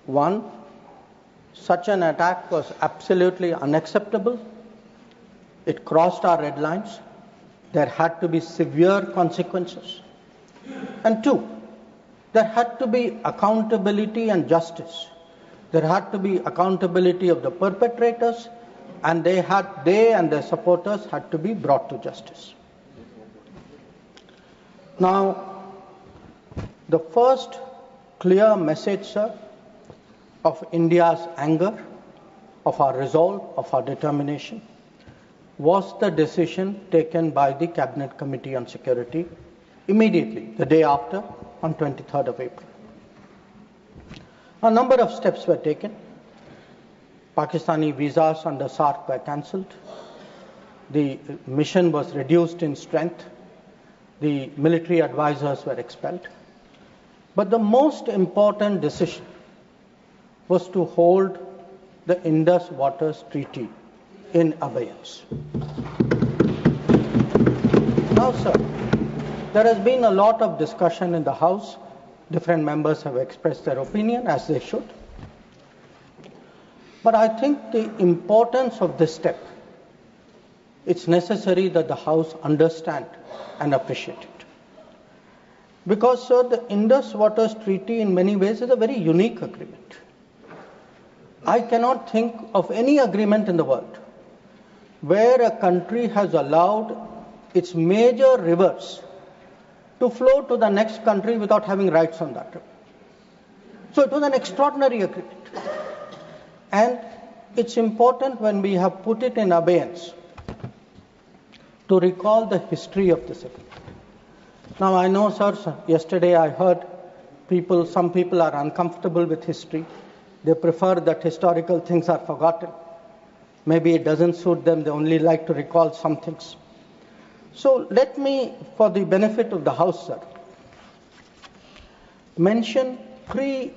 One, such an attack was absolutely unacceptable. It crossed our red lines. There had to be severe consequences. And two, there had to be accountability and justice. There had to be accountability of the perpetrators, and they and their supporters had to be brought to justice. Now, the first clear message, sir, of India's anger, of our resolve, of our determination, was the decision taken by the Cabinet Committee on Security immediately, the day after, on 23rd of April. A number of steps were taken. Pakistani visas under SARC were cancelled. The mission was reduced in strength. The military advisors were expelled. But the most important decision was to hold the Indus Waters Treaty in abeyance. Now, sir, there has been a lot of discussion in the House. Different members have expressed their opinion, as they should. But I think the importance of this step, it's necessary that the House understand and appreciate it. Because, sir, the Indus Waters Treaty in many ways is a very unique agreement. I cannot think of any agreement in the world where a country has allowed its major rivers to flow to the next country without having rights on that river. So it was an extraordinary agreement. And it's important when we have put it in abeyance to recall the history of this agreement. Now I know, sir, yesterday I heard some people are uncomfortable with history. They prefer that historical things are forgotten. Maybe it doesn't suit them, they only like to recall some things. So let me, for the benefit of the House, sir, mention 3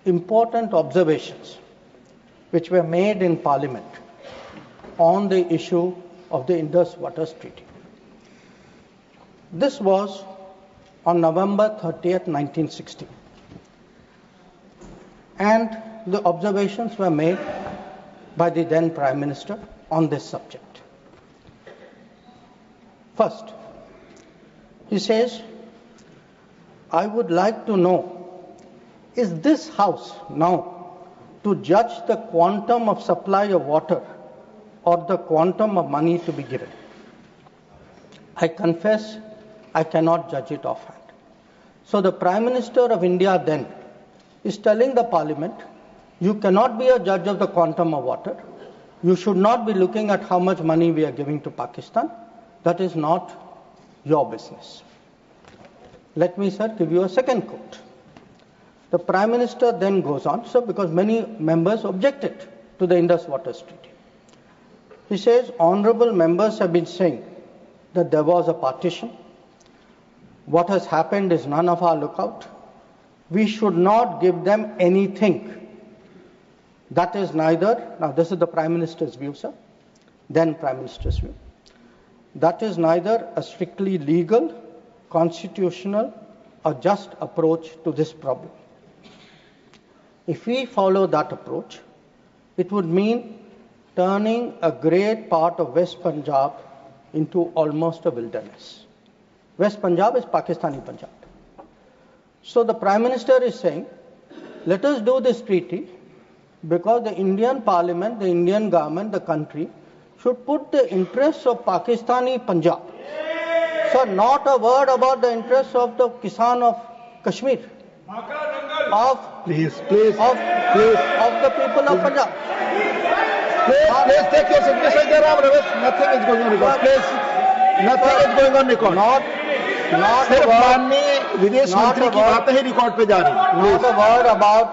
important observations which were made in Parliament on the issue of the Indus Waters Treaty. This was on November 30th, 1960. And the observations were made by the then Prime Minister on this subject. First, he says, I would like to know, is this House now to judge the quantum of supply of water or the quantum of money to be given? I confess I cannot judge it offhand. So the Prime Minister of India then is telling the Parliament, you cannot be a judge of the quantum of water. You should not be looking at how much money we are giving to Pakistan. That is not your business. Let me, sir, give you a second quote. The Prime Minister then goes on, sir, because many members objected to the Indus Waters Treaty. He says, honorable members have been saying that there was a partition. What has happened is none of our lookout. We should not give them anything. That is neither, now this is the Prime Minister's view, sir, then Prime Minister's view. That is neither a strictly legal, constitutional, or just approach to this problem. If we follow that approach, it would mean turning a great part of West Punjab into almost a wilderness. West Punjab is Pakistani Punjab. So the Prime Minister is saying, let us do this treaty because the Indian Parliament, the Indian government, the country should put the interests of Pakistani Punjab. So not a word about the interests of the Kisan of Kashmir, of the people of Punjab. Please take your seat. Mr. Jairam Ramesh, nothing is going on record. Please, nothing is going on record. Not a word. विदेश मंत्री की बातें ही record पे जा रही हैं. Not a word about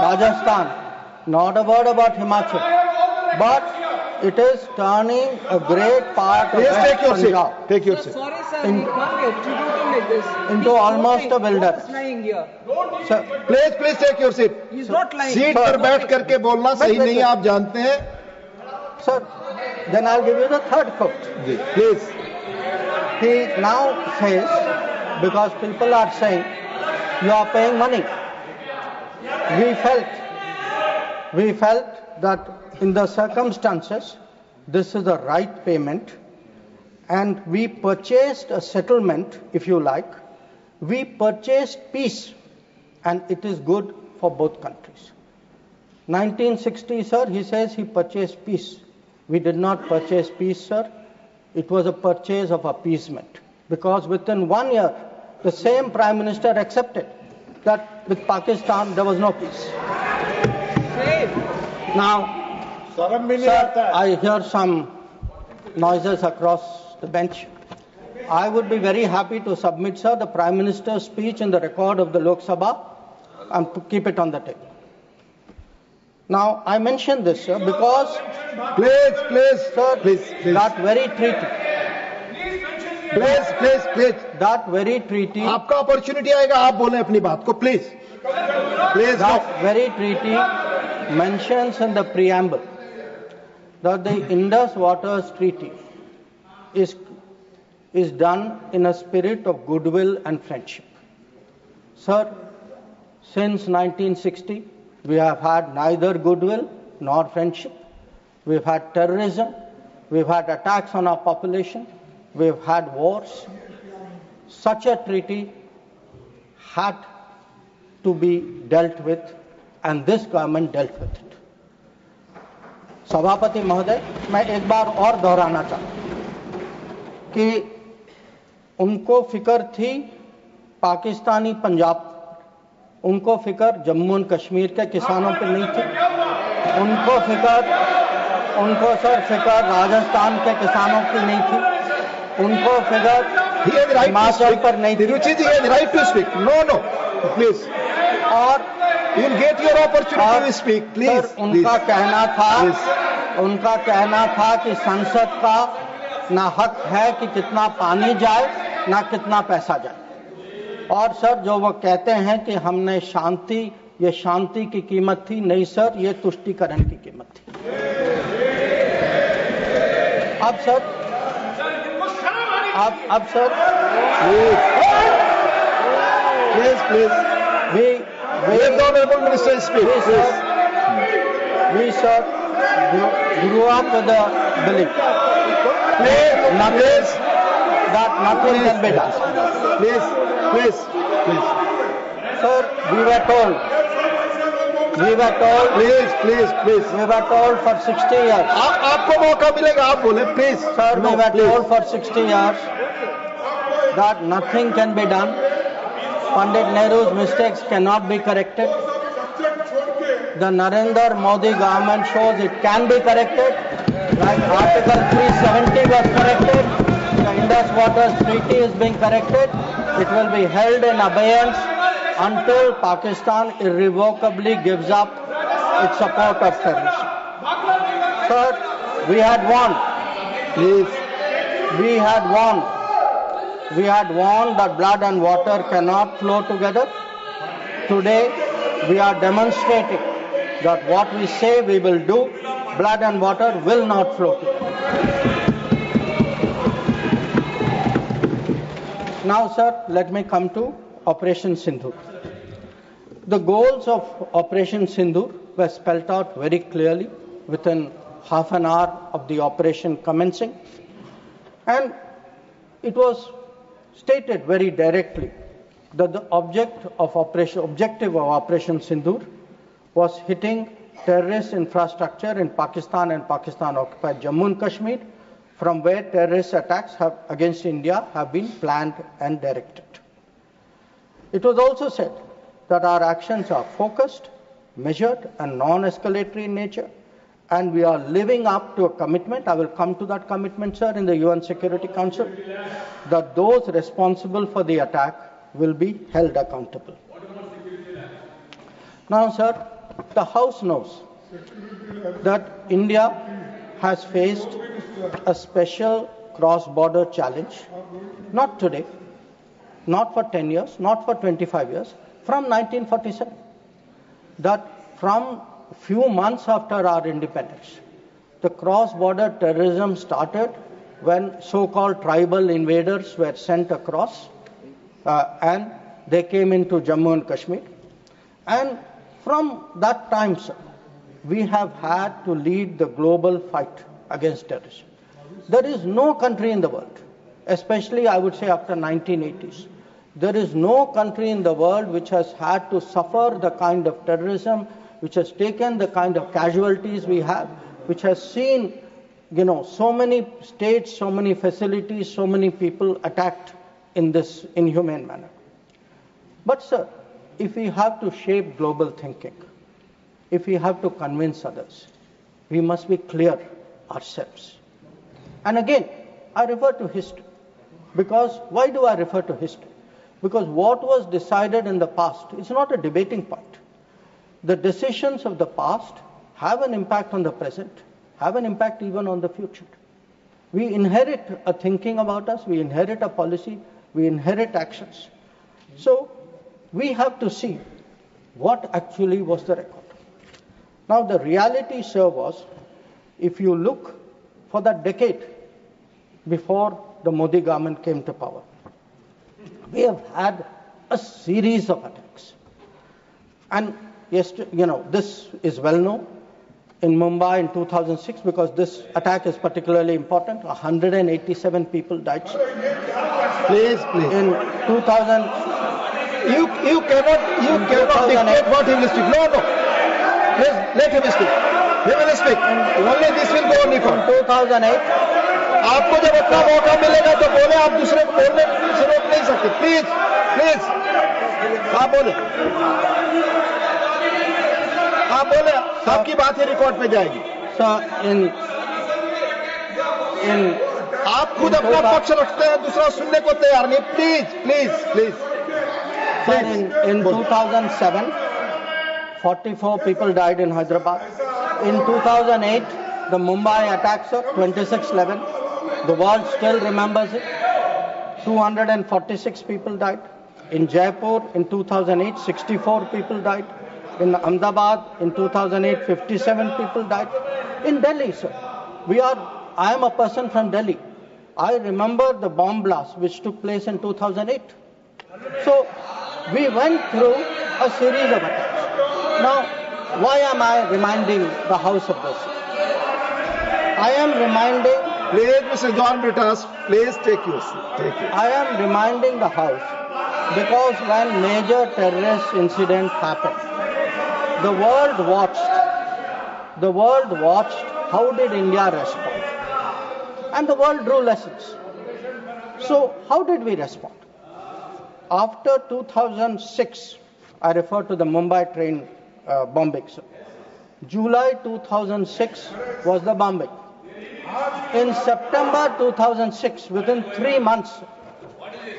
Rajasthan, not a word about Himachal, but it is turning a great part of West Punjab. Take your seat. Sorry, sir, we can't get treated like this. Into almost a wilderness. He's lying here. Sir, Please take your seat. He's not lying. Seat पर बैठ करके बोलना सही नहीं है, आप जानते हैं. Sir, then I'll give you the third quote. Please. He now says, because people are saying, you are paying money. We felt we felt that in the circumstances, this is the right payment, and we purchased a settlement, if you like. We purchased peace, and it is good for both countries. 1960, sir, he says he purchased peace. We did not purchase peace, sir. It was a purchase of appeasement, because within 1 year, the same Prime Minister accepted that with Pakistan there was no peace. Now, sir, I hear some noises across the bench. I would be very happy to submit, sir, the Prime Minister's speech in the record of the Lok Sabha and to keep it on the table. Now, I mention this, sir, because Please. that very treaty, that very treaty, आपका opportunity आएगा, आप बोलें अपनी बात को, please that very treaty mentions in the preamble that the Indus Waters Treaty is done in a spirit of goodwill and friendship. Sir, since 1960, we have had neither goodwill nor friendship. We've had terrorism, we've had attacks on our population, we've had wars. Such a treaty had to be dealt with, and this government dealt with it. सभापति महोदय, मैं एक बार और दोहराना चाहता हूं कि उनको फिक्र थी पाकिस्तानी पंजाब, उनको फिक्र जम्मू एंड कश्मीर के किसानों पर नहीं थी, उनको सर फिक्र राजस्थान के किसानों की नहीं थी, उनको फिक्र हिमाचल पर नहीं थी। Ruchi ji, right to speak. No please, और you will get your opportunity to speak, please. उनका कहना था कि संसद का ना हक है कि कितना पानी जाए ना कितना पैसा जाए। और सर, जो वो कहते हैं कि हमने ये शांति की कीमत थी, नहीं सर, ये तुष्टीकरण की कीमत थी। अब sir please let the honorable minister speak, please. We, sir, grew up with the belief that nothing can be done. Please. Sir, we were told, please. we were told for 60 years. आपको मौका मिलेगा, आप बोले, please. Sir, we were told for 60 years that nothing can be done. Pandit Nehru's mistakes cannot be corrected. The Narendra Modi government shows it can be corrected. Like Article 370 was corrected. The Indus Waters Treaty is being corrected. It will be held in abeyance until Pakistan irrevocably gives up its support of terrorism. Sir, we had won. We had warned that blood and water cannot flow together. Today, we are demonstrating that what we say we will do, blood and water will not flow together. Now, sir, let me come to Operation Sindoor. The goals of Operation Sindoor were spelled out very clearly within half an hour of the operation commencing, and it was stated very directly that the objective of Operation Sindoor was hitting terrorist infrastructure in Pakistan and Pakistan-occupied Jammu and Kashmir, from where terrorist attacks against India have been planned and directed. It was also said that our actions are focused, measured, and non-escalatory in nature, and we are living up to a commitment. I will come to that commitment, sir, in the UN Security Council, that those responsible for the attack will be held accountable. Now, sir, the House knows that India has faced a special cross-border challenge, not today, not for 10 years, not for 25 years, from 1947. That from few months after our independence, the cross-border terrorism started when so-called tribal invaders were sent across and they came into Jammu and Kashmir. And from that time, sir, we have had to lead the global fight against terrorism. There is no country in the world, especially I would say after 1980s, there is no country in the world which has had to suffer the kind of terrorism, which has taken the kind of casualties we have, which has seen, so many states, so many facilities, so many people attacked in this inhumane manner. But sir, if we have to shape global thinking, if we have to convince others, we must be clear ourselves. And again, I refer to history. Because why do I refer to history? Because what was decided in the past is not a debating point. The decisions of the past have an impact on the present, have an impact even on the future. We inherit a thinking about us, we inherit a policy, we inherit actions. So we have to see what actually was the record. Now the reality, sir, was, if you look for that decade before the Modi government came to power, we have had a series of attacks. And this is well known. In Mumbai in 2006, because this attack is particularly important, 187 people died. Please. In 2000, You cannot dictate what he will speak. No. Please, let him speak. He will speak. Only this will go on record. in 2008, आपको जब अपना मौका मिलेगा तो बोले, आप दूसरे को बोलने से रोक नहीं सकते. प्लीज. आप बोले. आपकी बात ही रिकॉर्ड पे जाएगी. सर, आप खुद अपना पक्ष रखते हैं, दूसरा सुनने को तैयार नहीं. Please. Sir, in 2007, 44 people died in Hyderabad. In 2008, the Mumbai attack, sir, 26/11. The world still remembers it. 246 people died. In Jaipur, in 2008, 64 people died. In Ahmedabad, in 2008, 57 people died. In Delhi, sir, I am a person from Delhi. I remember the bomb blast which took place in 2008. So, we went through a series of attacks. Now, why am I reminding the House of this? I am reminding... Please, Mr. John Britas, please take your seat. I am reminding the House because when major terrorist incident happened, the world watched how did India respond. And the world drew lessons. So, how did we respond? After 2006, I refer to the Mumbai train bombing. July 2006 was the bombing. In September 2006, within 3 months,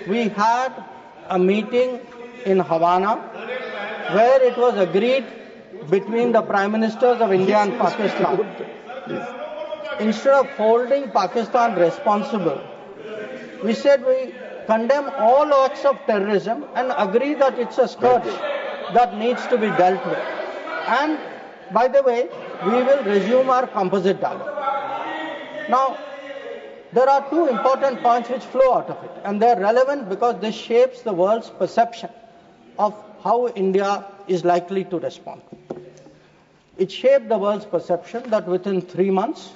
we had a meeting in Havana where it was agreed between the Prime Ministers of India and Pakistan. Instead of holding Pakistan responsible, we said we condemn all acts of terrorism and agree that it's a scourge that needs to be dealt with. And, by the way, we will resume our composite dialogue. Now, there are two important points which flow out of it, and they are relevant because this shapes the world's perception of how India is likely to respond. It shaped the world's perception that within 3 months,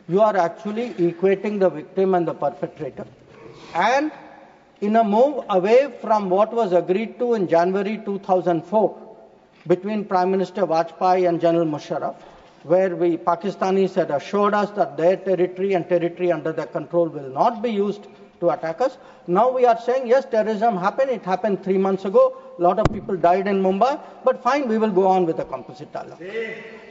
you are actually equating the victim and the perpetrator. And in a move away from what was agreed to in January 2004 between Prime Minister Vajpayee and General Musharraf, where Pakistanis had assured us that their territory and territory under their control will not be used to attack us. Now we are saying, yes, terrorism happened. It happened 3 months ago. A lot of people died in Mumbai. But fine, we will go on with the composite dialogue.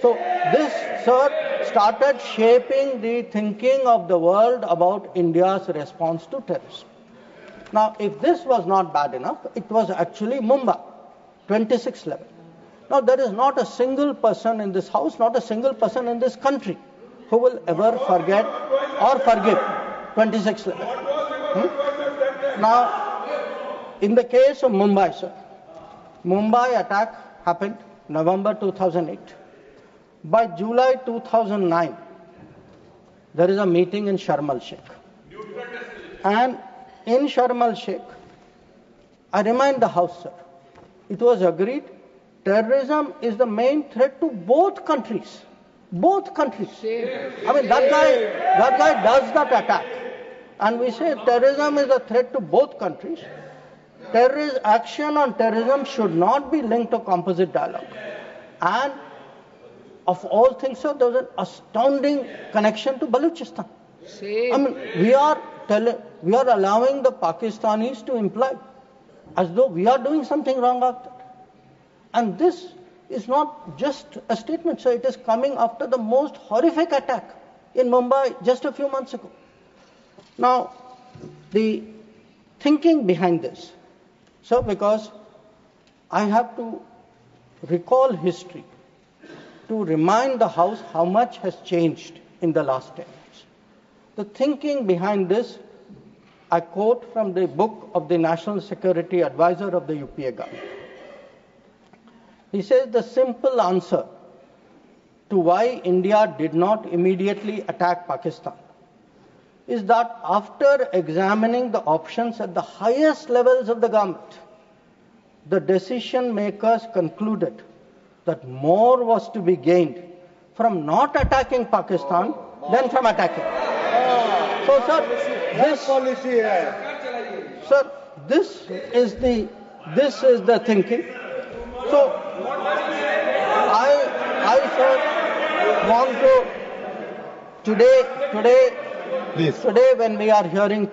So this, sir, started shaping the thinking of the world about India's response to terrorism. Now, if this was not bad enough, it was actually Mumbai, 26/11. Now, there is not a single person in this house, not a single person in this country who will ever forget or forgive 26/11. Now, in the case of Mumbai, sir, Mumbai attack happened November 2008. By July 2009, there is a meeting in Sharm el-Sheikh. And in Sharm el-Sheikh, I remind the House, sir, it was agreed terrorism is the main threat to both countries. Both countries. I mean, that guy does that attack. And we say terrorism is a threat to both countries. Action on terrorism should not be linked to composite dialogue. And of all things, sir, there was an astounding connection to Balochistan. I mean, we are allowing the Pakistanis to imply as though we are doing something wrong after. And this is not just a statement, sir. It is coming after the most horrific attack in Mumbai just a few months ago. Now, the thinking behind this, sir, because I have to recall history to remind the House how much has changed in the last 10 years. The thinking behind this, I quote from the book of the National Security Advisor of the UPA government. He says the simple answer to why India did not immediately attack Pakistan is that after examining the options at the highest levels of the government, the decision makers concluded that more was to be gained from not attacking Pakistan than from attacking. So, sir, this is the thinking. So, I sir, want to today when we are hearing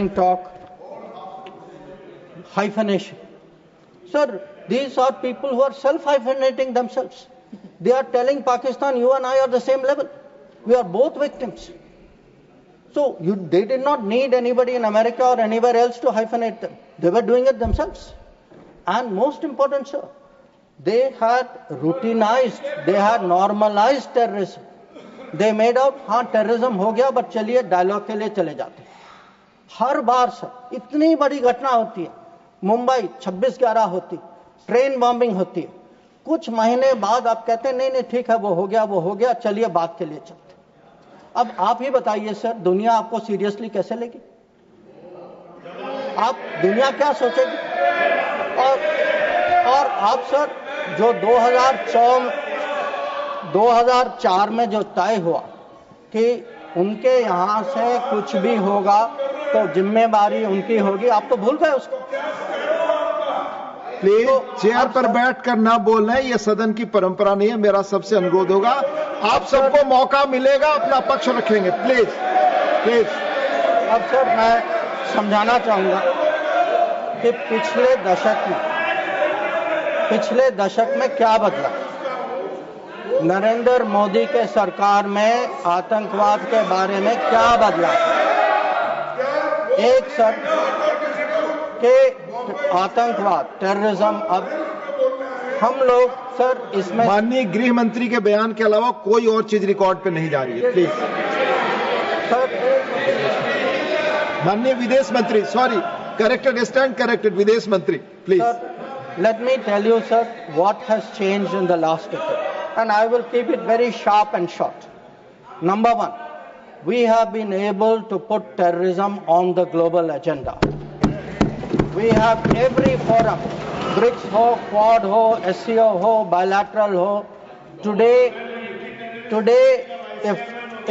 talk hyphenation. Sir, these are people who are self-hyphenating themselves. They are telling Pakistan, you and I are the same level. We are both victims. So they did not need anybody in America or anywhere else to hyphenate them. They were doing it themselves. And most important, sir, they had normalized terrorism. They made out, terrorism हो गया, but चलिए dialogue के लिए चले जाते हैं. हर बार sir, इतनी बड़ी घटना होती है. मुंबई 26/11 होती, ट्रेन बॉम्बिंग होती है. कुछ महीने बाद आप कहते हैं नहीं ठीक है वो हो गया चलिए बात के लिए चलते. अब आप ही बताइए सर, दुनिया आपको सीरियसली कैसे लेगी? आप दुनिया क्या सोचेगी? और आप सर जो 2004 में जो तय हुआ कि उनके यहाँ से कुछ भी होगा तो जिम्मेदारी उनकी होगी, आप तो भूल गए उसको. प्लीज चेयर पर बैठकर ना बोलना है, ये सदन की परंपरा नहीं है. मेरा सबसे अनुरोध होगा, आप सबको मौका मिलेगा, अपना पक्ष रखेंगे. प्लीज. अब सर मैं समझाना चाहूंगा कि पिछले दशक में क्या बदला. नरेंद्र मोदी के सरकार में आतंकवाद के बारे में क्या बदला? एक सर के आतंकवाद, टेररिज्म, अब हम लोग सर इसमें माननीय गृह मंत्री के बयान के अलावा कोई और चीज रिकॉर्ड पे नहीं जा रही है. प्लीज. सर माननीय विदेश मंत्री, सॉरी, करेक्टेड, स्टैंड करेक्टेड, विदेश मंत्री, please. Let me tell you, sir, what has changed in the last decade. And I will keep it very sharp and short. Number one, we have been able to put terrorism on the global agenda. We have every forum, BRICS ho, Quad ho, SCO ho, bilateral ho. Today,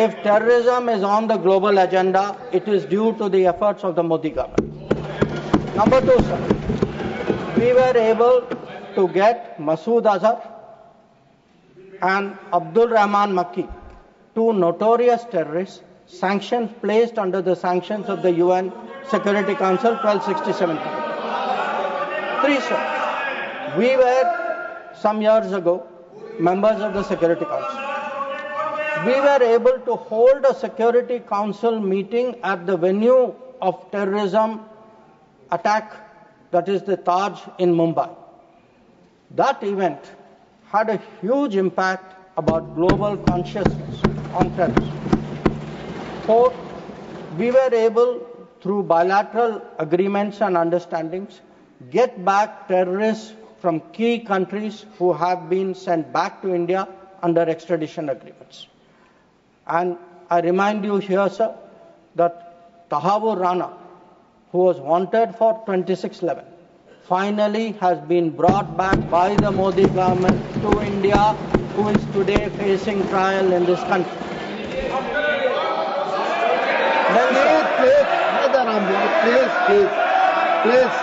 if terrorism is on the global agenda, it is due to the efforts of the Modi government. Number two, sir, we were able to get Masood Azhar and Abdul Rahman Makki, two notorious terrorists, placed under the sanctions of the UN Security Council 1267. Three, sir, we were some years ago members of the Security Council. We were able to hold a Security Council meeting at the venue of terrorism attack, that is the Taj in Mumbai. That event had a huge impact about global consciousness on terrorism. Fourth, we were able, through bilateral agreements and understandings, get back terrorists from key countries who have been sent back to India under extradition agreements. And I remind you here, sir, that Tahavur Rana, who was wanted for 2611, finally has been brought back by the Modi government to India, who is today facing trial in this country. Please.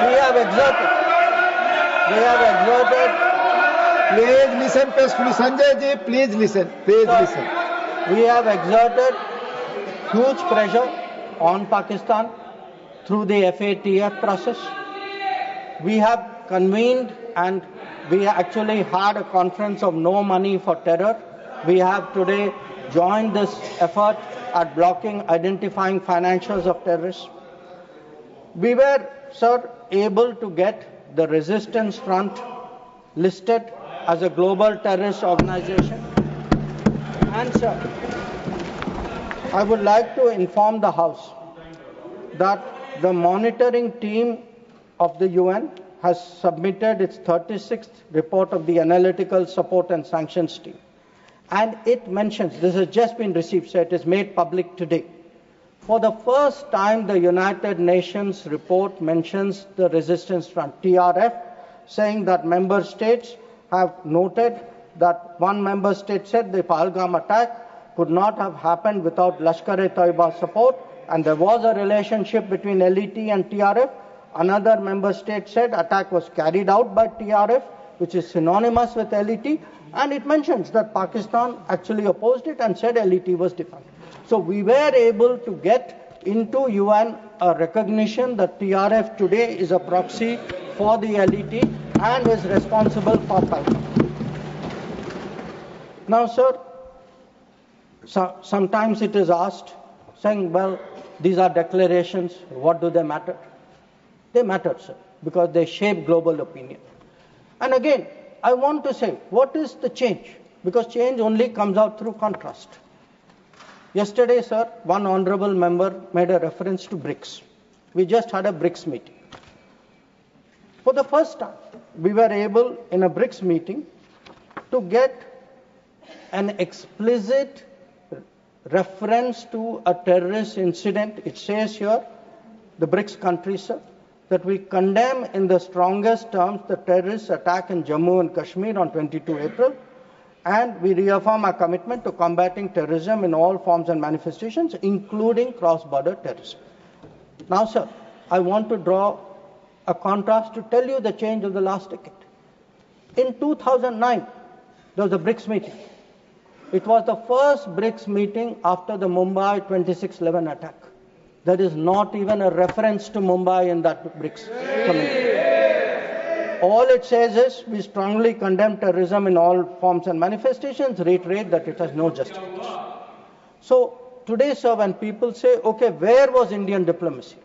We have exerted. Please listen peacefully. Sanjay ji, please listen. Please listen. We have exerted huge pressure on Pakistan through the FATF process. We have convened and we actually had a conference of no money for terror. We have today joined this effort at identifying financials of terrorists. We were, sir, able to get the Resistance Front listed as a global terrorist organization. And, sir, I would like to inform the House that the monitoring team of the UN has submitted its 36th report of the Analytical Support and Sanctions Team. And it mentions, this has just been received, so it is made public today. For the first time, the United Nations report mentions the Resistance Front, TRF, saying that member states have noted that one member state said the Pahalgam attack could not have happened without Lashkar-e-Taiba support, and there was a relationship between LET and TRF. Another member state said attack was carried out by TRF, which is synonymous with LET, and it mentions that Pakistan actually opposed it and said LET was defunct. So we were able to get into UN a recognition that TRF today is a proxy for the LET and is responsible for Pahalgam. Now, sir, sometimes it is asked, saying, well, these are declarations, what do they matter? They matter, sir, because they shape global opinion. And again, I want to say, what is the change? Because change only comes out through contrast. Yesterday, sir, one honorable member made a reference to BRICS. We just had a BRICS meeting. For the first time, we were able, in a BRICS meeting, to get an explicit reference to a terrorist incident. It says here, the BRICS countries, sir, that we condemn in the strongest terms the terrorist attack in Jammu and Kashmir on 22 April, and we reaffirm our commitment to combating terrorism in all forms and manifestations, including cross-border terrorism. Now, sir, I want to draw a contrast to tell you the change of the last decade. In 2009, there was a BRICS meeting. It was the first BRICS meeting after the Mumbai 26/11 attack. There is not even a reference to Mumbai in that BRICS committee. All it says is we strongly condemn terrorism in all forms and manifestations, reiterate that it has no justification. So today, sir, when people say, okay, where was Indian diplomacy?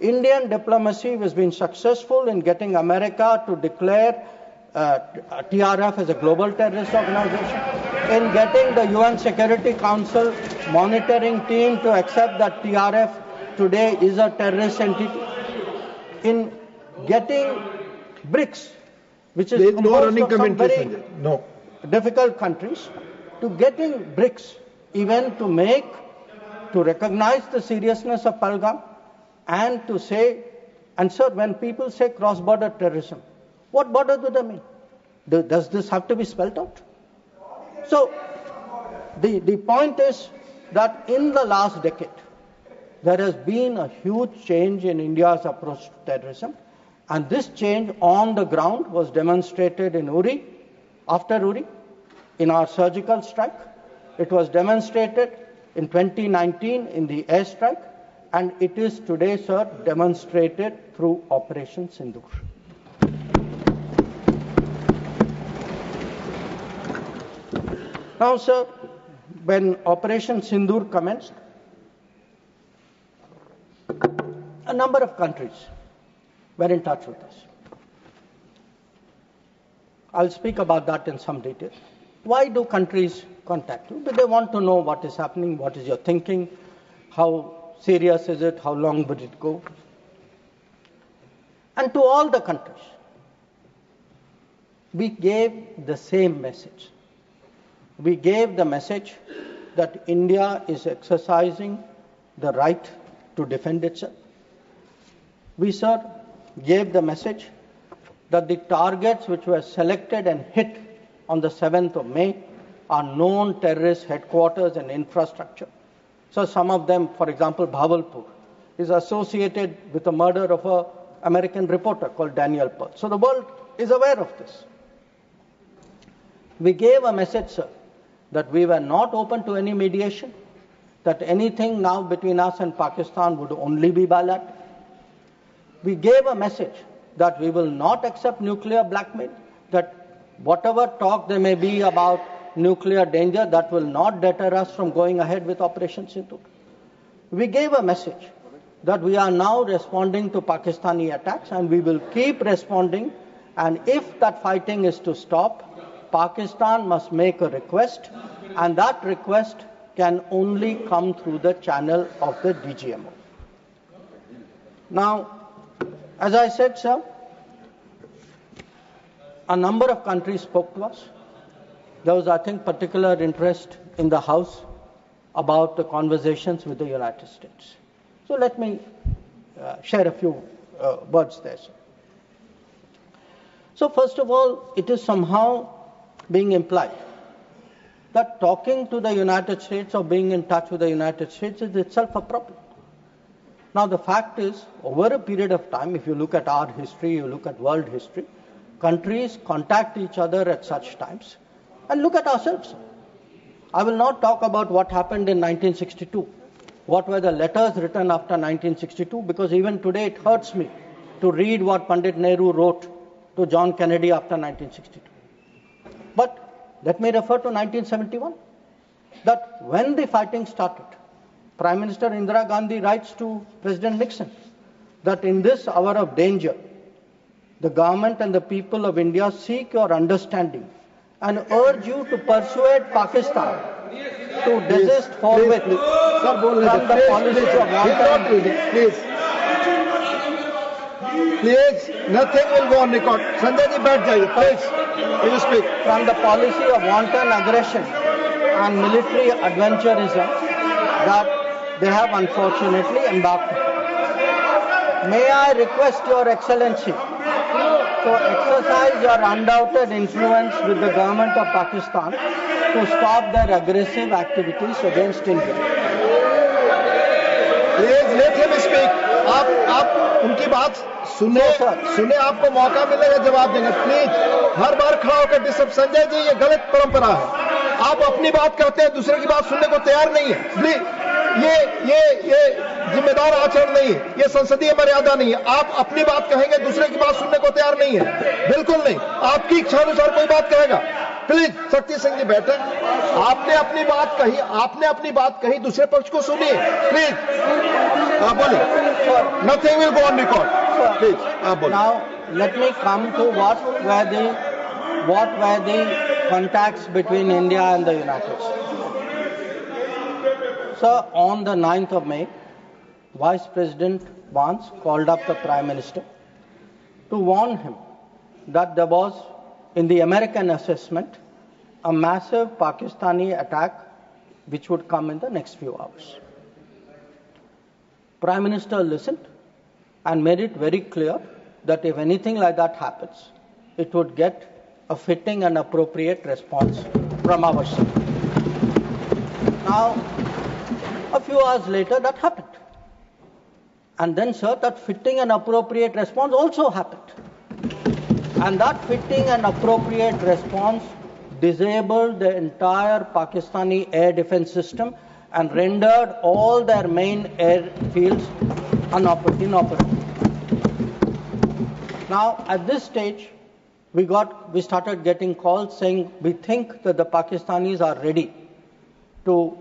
Indian diplomacy has been successful in getting America to declare TRF as a global terrorist organization, in getting the UN Security Council monitoring team to accept that TRF today is a terrorist entity, in getting BRICS, which is composed of some very difficult countries, to getting BRICS even to recognize the seriousness of Pahalgam and to say, and sir, when people say cross-border terrorism, what border do they mean? Does this have to be spelled out? So the point is that in the last decade, there has been a huge change in India's approach to terrorism. And this change on the ground was demonstrated in Uri, after Uri, in our surgical strike. It was demonstrated in 2019 in the airstrike. And it is today, sir, demonstrated through Operation Sindoor. Now, sir, when Operation Sindoor commenced, a number of countries were in touch with us. I'll speak about that in some detail. Why do countries contact you? Because they want to know what is happening, what is your thinking, how serious is it, how long would it go? And to all the countries, we gave the same message. We gave the message that India is exercising the right to defend itself. We, sir, gave the message that the targets which were selected and hit on the 7th of May are known terrorist headquarters and infrastructure. So some of them, for example, Bhavalpur, is associated with the murder of an American reporter called Daniel Pearl. So the world is aware of this. We gave a message, sir, that we were not open to any mediation, that anything now between us and Pakistan would only be bilateral. We gave a message that we will not accept nuclear blackmail, that whatever talk there may be about nuclear danger, that will not deter us from going ahead with Operation Sindoor. We gave a message that we are now responding to Pakistani attacks and we will keep responding, and if that fighting is to stop, Pakistan must make a request, and that request can only come through the channel of the DGMO. Now, as I said, sir, a number of countries spoke to us. There was, I think, particular interest in the House about the conversations with the United States. So let me share a few words there, sir. So first of all, it is somehow being implied that talking to the United States or being in touch with the United States is itself a problem. Now the fact is, over a period of time, if you look at our history, you look at world history, countries contact each other at such times. And look at ourselves. I will not talk about what happened in 1962. What were the letters written after 1962? Because even today it hurts me to read what Pandit Nehru wrote to John Kennedy after 1962. But let me refer to 1971. That when the fighting started, Prime Minister Indira Gandhi writes to President Nixon that in this hour of danger, the government and the people of India seek your understanding and urge you to persuade Pakistan to desist forthwith from the policy of wanton. Please, nothing will go on record. Sanjay ji, baith jaiye, please. Will you speak? From the policy of wanton aggression and military adventurism that they have unfortunately embarked upon. May I request Your Excellency to exercise your undoubted influence with the government of Pakistan to stop their aggressive activities against India. Please let him speak. आप उनकी बात सुने आपको मौका मिलेगा जवाब देंगे. Please हर बार खड़ा होकर डिस्टर्ब. संजय जी, ये गलत परंपरा है. आप अपनी बात कहते हैं, दूसरे की बात सुनने को तैयार नहीं है. प्लीज ये जिम्मेदार आचरण नहीं है. ये संसदीय मर्यादा नहीं है. आप अपनी बात कहेंगे, दूसरे की बात सुनने को तैयार नहीं है. बिल्कुल नहीं. आपकी इच्छा अनुसार कोई बात कहेगा. प्लीज शक्ति सिंह जी बैठे. आपने अपनी बात कही, दूसरे पक्ष को सुनिए. प्लीज आप बोलिए. Nothing will go on record. Please, आप बोलिए. Now let me come to what were the contacts between India and the United States. So on the 9th of May, Vice President Vance called up the Prime Minister to warn him that there was, in the American assessment, a massive Pakistani attack which would come in the next few hours. Prime Minister listened and made it very clear that if anything like that happens, it would get a fitting and appropriate response from our side. Now, a few hours later, that happened. And then, sir, that fitting and appropriate response also happened. And that fitting and appropriate response disabled the entire Pakistani air defense system and rendered all their main airfields inoperative. Now, at this stage, we started getting calls saying we think that the Pakistanis are ready to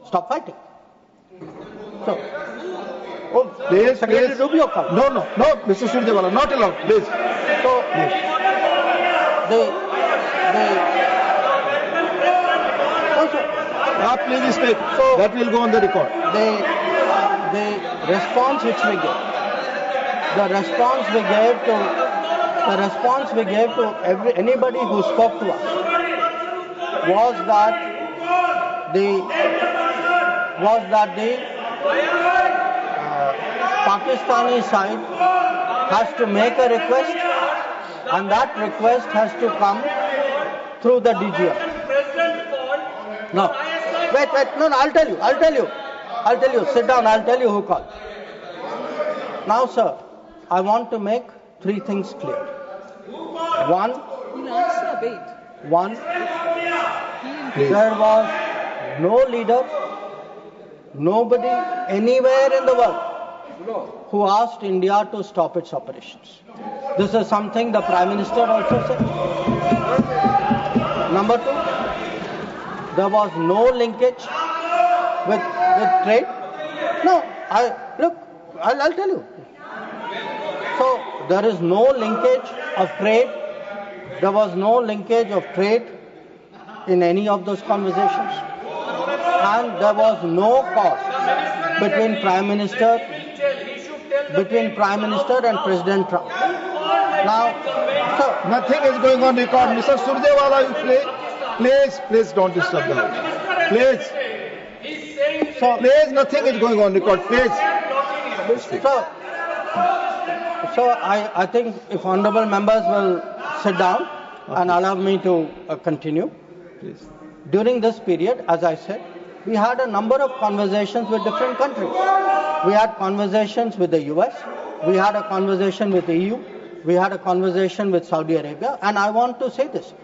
stop fighting. So, please, Secretary Rubio come. No, Mr. Surjewala, not allowed. Please. So, Please speak. So that will go on the record. The response which we gave, anybody who spoke to us was that the Pakistani side has to make a request, and that request has to come through the DGM. No. Wait. No, I'll tell you. Sit down, I'll tell you who called. Now, sir, I want to make three things clear. One, there was no leader, nobody anywhere in the world who asked India to stop its operations. This is something the Prime Minister also said. Number two, there was no linkage with trade. No, I'll tell you. So there is no linkage of trade. There was no linkage of trade in any of those conversations. And there was no cause between Prime Minister and President Trump. Now, sir, nothing is going on record. Mr. Surjewala, you please don't disturb the house. Please. Please, nothing is going on record. Please. So I think if honorable members will sit down and allow me to continue. Please. During this period, as I said, we had a number of conversations with different countries. We had conversations with the US, we had a conversation with the EU, we had a conversation with Saudi Arabia, and I want to say this.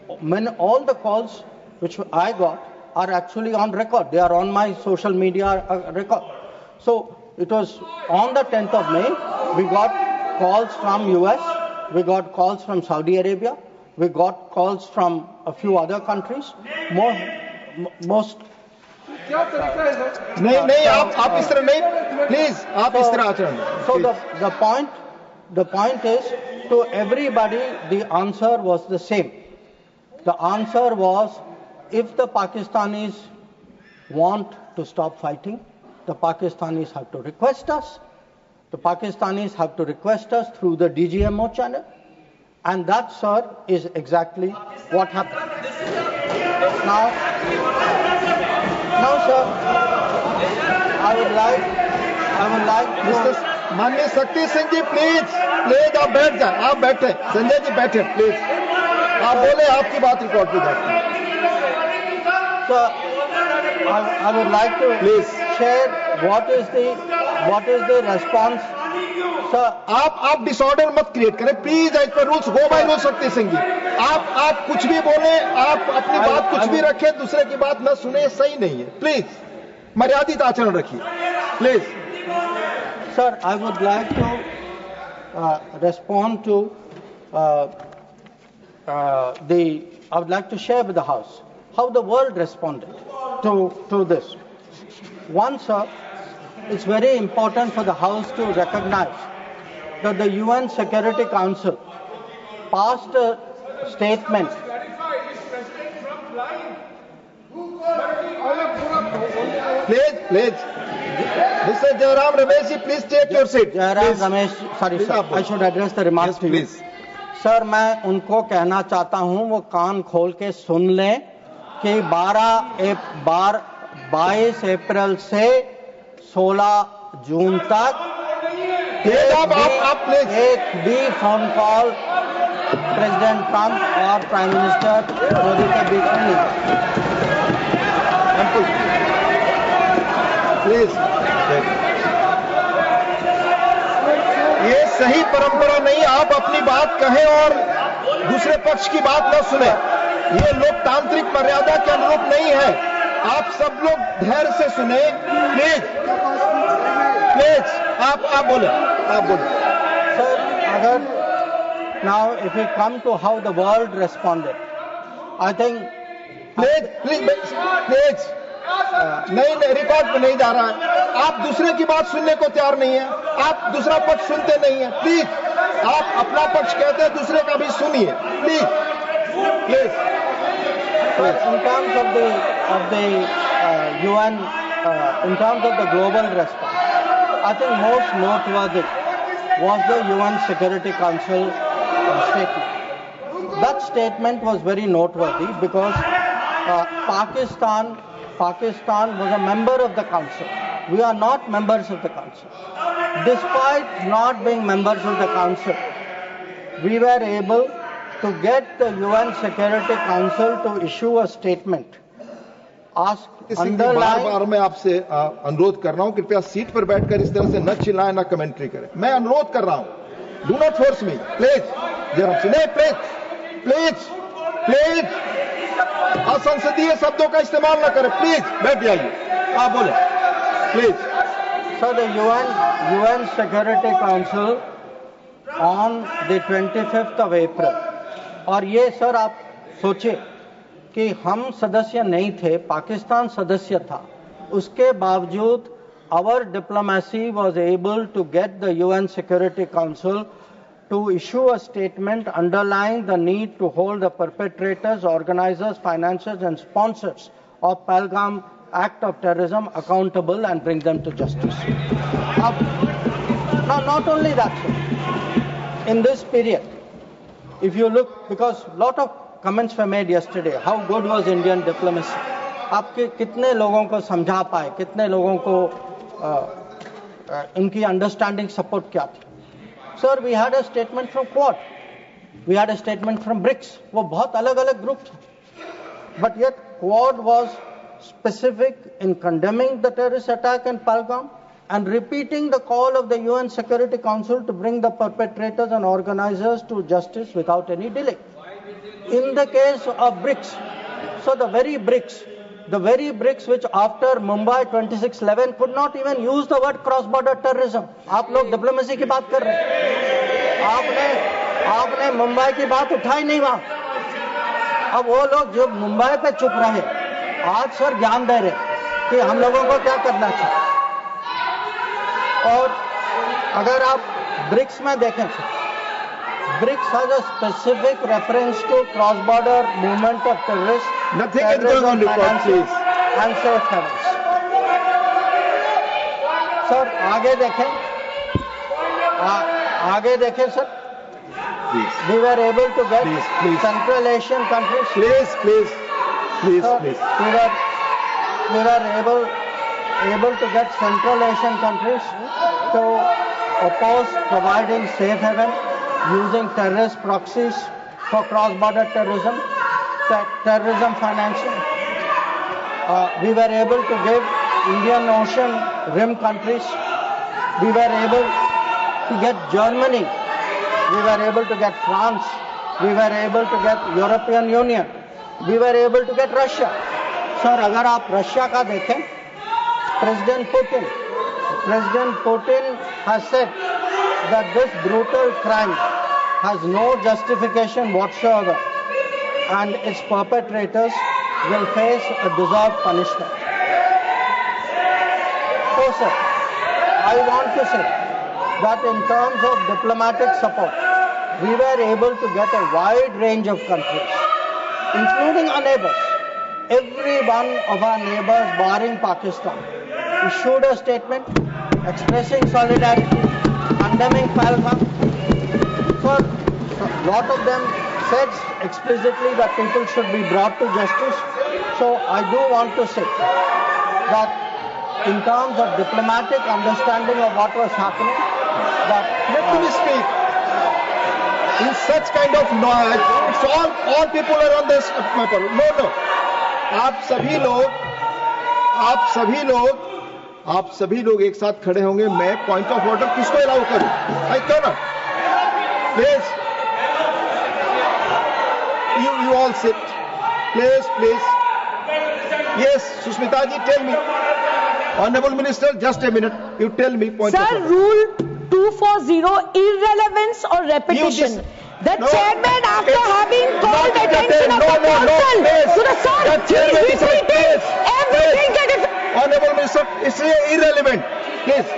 All the calls which I got are actually on record. They are on my social media record. So it was on the 10th of May, we got calls from US, we got calls from Saudi Arabia, we got calls from a few other countries. Most. नहीं आप इस तरह नहीं, please आप इस तरह आचरण. So the point is, to everybody the answer was the same. The answer was, if the Pakistanis want to stop fighting, the Pakistanis have to request us. The Pakistanis have to request us through the DGMO channel. And that, sir, is exactly what happened. Now, sir, I would like Mr. माननीय शक्ति सिंह जी, please आप बैठ जाए. आप बैठे, संजय जी बैठे, please. आप बोले, आपकी बात रिकॉर्ड पे जाती है. Sir, I would like to share what is the response. Sir, आप डिसऑर्डर मत क्रिएट करें please. As per rules, go by rules. Shakti Singh जी, आप कुछ भी बोले, आप अपनी बात कुछ भी रखें, दूसरे की बात न सुने, सही नहीं है. प्लीज मर्यादित आचरण रखिए, please. Sir, I would like to respond to I would like to share with the House how the world responded to this. One, sir, it's very important for the House to recognize that the UN Security Council passed a statement. Please. Mr. Jairam Ramesh, please take your seat. Jairam Ramesh, sorry sir, I should address the remarks to you. Please. Sir, मैं उनको कहना चाहता हूं, वो कान खोल के सुन लें कि 22 अप्रैल से 16 जून तक एक भी फोन कॉल प्रेसिडेंट ट्रंप और प्राइम मिनिस्टर मोदी के बीच में नहीं. प्लीज, ये सही परंपरा नहीं. आप अपनी बात कहें और दूसरे पक्ष की बात न सुने. ये लोकतांत्रिक मर्यादा के अनुरूप नहीं है. आप सब लोग धैर्य से सुने. प्लीज आप बोले. Sir, now if we come to how the world responded, I think. Please नहीं, रिकॉर्ड पे नहीं जा रहा है. आप दूसरे की बात सुनने को तैयार नहीं है. आप दूसरा पक्ष सुनते नहीं है. प्लीज, आप अपना पक्ष कहते हैं, दूसरे का भी सुनिए. Please. In terms of the UN, in terms of the global response, I think most noteworthy was the UN Security Council statement. That statement was very noteworthy because Pakistan was a member of the council. We are not members of the council. despite not being members of the council, we were able to get the UN Security Council to issue a statement. बार बार मैं आपसे अनुरोध कर रहा हूं, कृपया seat पर बैठकर इस तरह से न चिल्लाएं, न कमेंट्री करें. मैं अनुरोध कर रहा हूं, do not force me, please. Please असंसदीय शब्दों का इस्तेमाल न करें. प्लीज बैठ जाइए, आप बोले please. So the UN Security Council on the 25th of April, और ये सर आप सोचिए कि हम सदस्य नहीं थे, पाकिस्तान सदस्य था, उसके बावजूद our diplomacy was able to get the UN Security Council to issue a statement underlying the need to hold the perpetrators, organizers, financiers and sponsors of Pahalgam act of terrorism accountable and bring them to justice. Now, not only that, sir, in this period, if you look, because a lot of comments were made yesterday, how good was Indian diplomacy? आपके कितने लोगों को समझा पाए, कितने लोगों को इनकी अंडरस्टैंडिंग सपोर्ट क्या थी? Sir, we had a statement from Quad, we had a statement from BRICS, वो बहुत अलग अलग ग्रुप थे, but yet Quad was specific in condemning the terrorist attack in Pahalgam and repeating the call of the UN Security Council to bring the perpetrators and organizers to justice without any delay. In the case of BRICS, so the very BRICS which after Mumbai 26/11 could not even use the word cross-border terrorism. आप लोग diplomacy की बात कर रहे हैं, आपने मुंबई की बात उठाई नहीं वहां. अब वो लोग जो मुंबई पे चुप रहे, आज सर ज्ञान दे रहे कि हम लोगों को क्या करना चाहिए. और अगर आप ब्रिक्स में देखें, BRICS has a specific reference to cross-border movement of terrorists, terrorism finances and safe havens. Sir आगे देखें sir. We were able to get Central Asian countries. Please. We were able to get Central Asian countries to oppose providing safe haven using terrorist proxies for cross-border terrorism, terrorism financing. We were able to give Indian Ocean rim countries. We were able to get Germany. We were able to get France. We were able to get European Union. We were able to get Russia. Sir, अगर आप Russia का देखें, President Putin has said that this brutal crime has no justification whatsoever and its perpetrators will face a deserved punishment. So, sir, I want to say that in terms of diplomatic support, we were able to get a wide range of countries, including our neighbors. Every one of our neighbors, barring Pakistan, issued a statement expressing solidarity, condemning Pahalgam. So, a lot of them said explicitly that people should be brought to justice. So, I do want to say that in terms of diplomatic understanding of what was happening, that let me speak. In such kind of noise, it's all people are on this matter. No. आप सभी लोग एक साथ खड़े होंगे. मैं point of order किसको allow करूं? I can not. Please, you all sit. Please. Yes, Sushmita ji, tell me. Honorable Minister, just a minute. You tell me point of order. Sir, Rule 240, irrelevance or repetition. The chairman, after having called attention of the council to the sir, he's repeating everything that is... Honorable Minister, it's irrelevant. Please.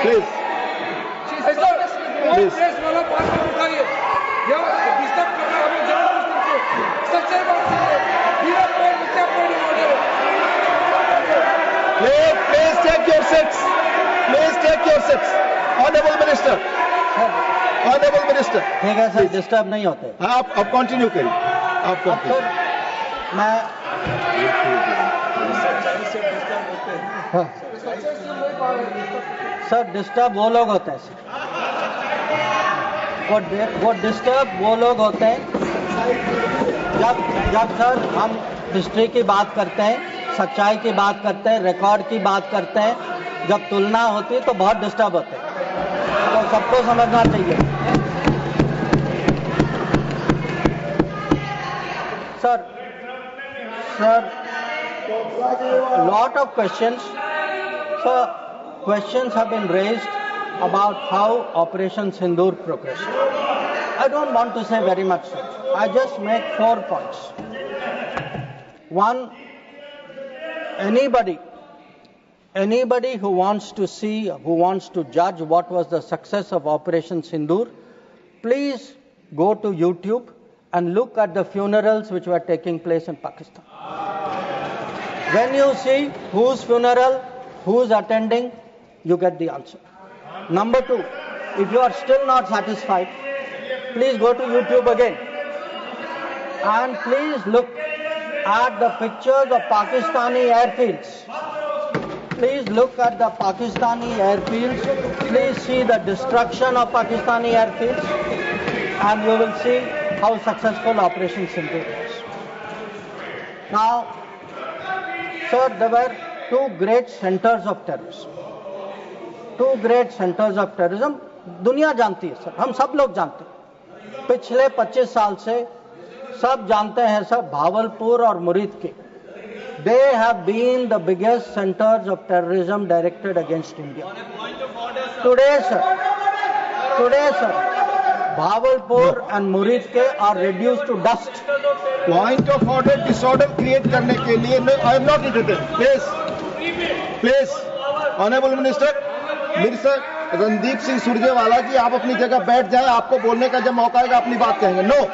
Please take your seats. Honorable Minister. ठीक है sir, disturb नहीं होते. आप continue करिए. मैं sir disturb वो लोग होते हैं सर, वो डिस्टर्ब वो लोग होते हैं जब सर हम हिस्ट्री की बात करते हैं, सच्चाई की बात करते हैं, रिकॉर्ड की बात करते हैं, जब तुलना होती है तो बहुत डिस्टर्ब होते हैं, तो सबको समझना चाहिए। Sir lot of questions, sir, questions have been raised about how Operation Sindoor progressed. I don't want to say very much, sir. I just make 4 points. One, anybody who wants to see, who wants to judge what was the success of Operation Sindoor, please go to YouTube and look at the funerals which were taking place in Pakistan. When you see whose funeral, who's attending, you get the answer. Number 2, if you are still not satisfied, please go to YouTube again and please look at the pictures of Pakistani airfields. Please look at the Pakistani airfields. Please see the destruction of Pakistani airfields and you will see how successful Operation Sindoor was. Now, sir, there were 2 great centers of terrorism. 2 great centers of terrorism. दुनिया जानती है sir, हम सब लोग जानते हैं, पिछले 25 साल से सब जानते हैं सर, भावलपुर और मुरीद के, they have been the biggest centers of terrorism directed against India. Today sir, Bhavalpur and Murid ke are reduced to dust. Point of order, disorder create करने के लिए I am not interested. Please, Honorable Minister, Minister Randeep Singh Surjewala जी, आप अपनी जगह बैठ जाएं, आपको बोलने का जब मौका आएगा अपनी बात कहेंगे. No,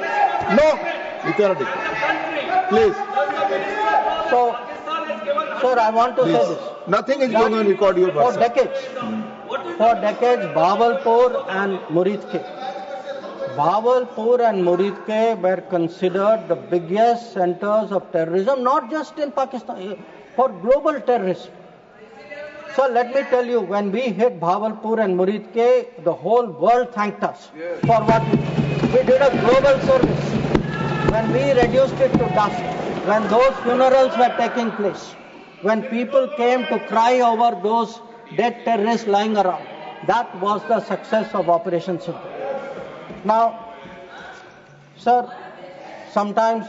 equality. Please. So, sir, I want to say this. Nothing is going on record your For decades, Bhavalpur and Muridke were considered the biggest centers of terrorism, not just in Pakistan, for global terrorism. So let me tell you, when we hit Bhavalpur and Muridke, the whole world thanked us for what we did. We did a global service. When we reduced it to dust, when those funerals were taking place, when people came to cry over those dead terrorists lying around, that was the success of Operation Sindoor. Now, sir, sometimes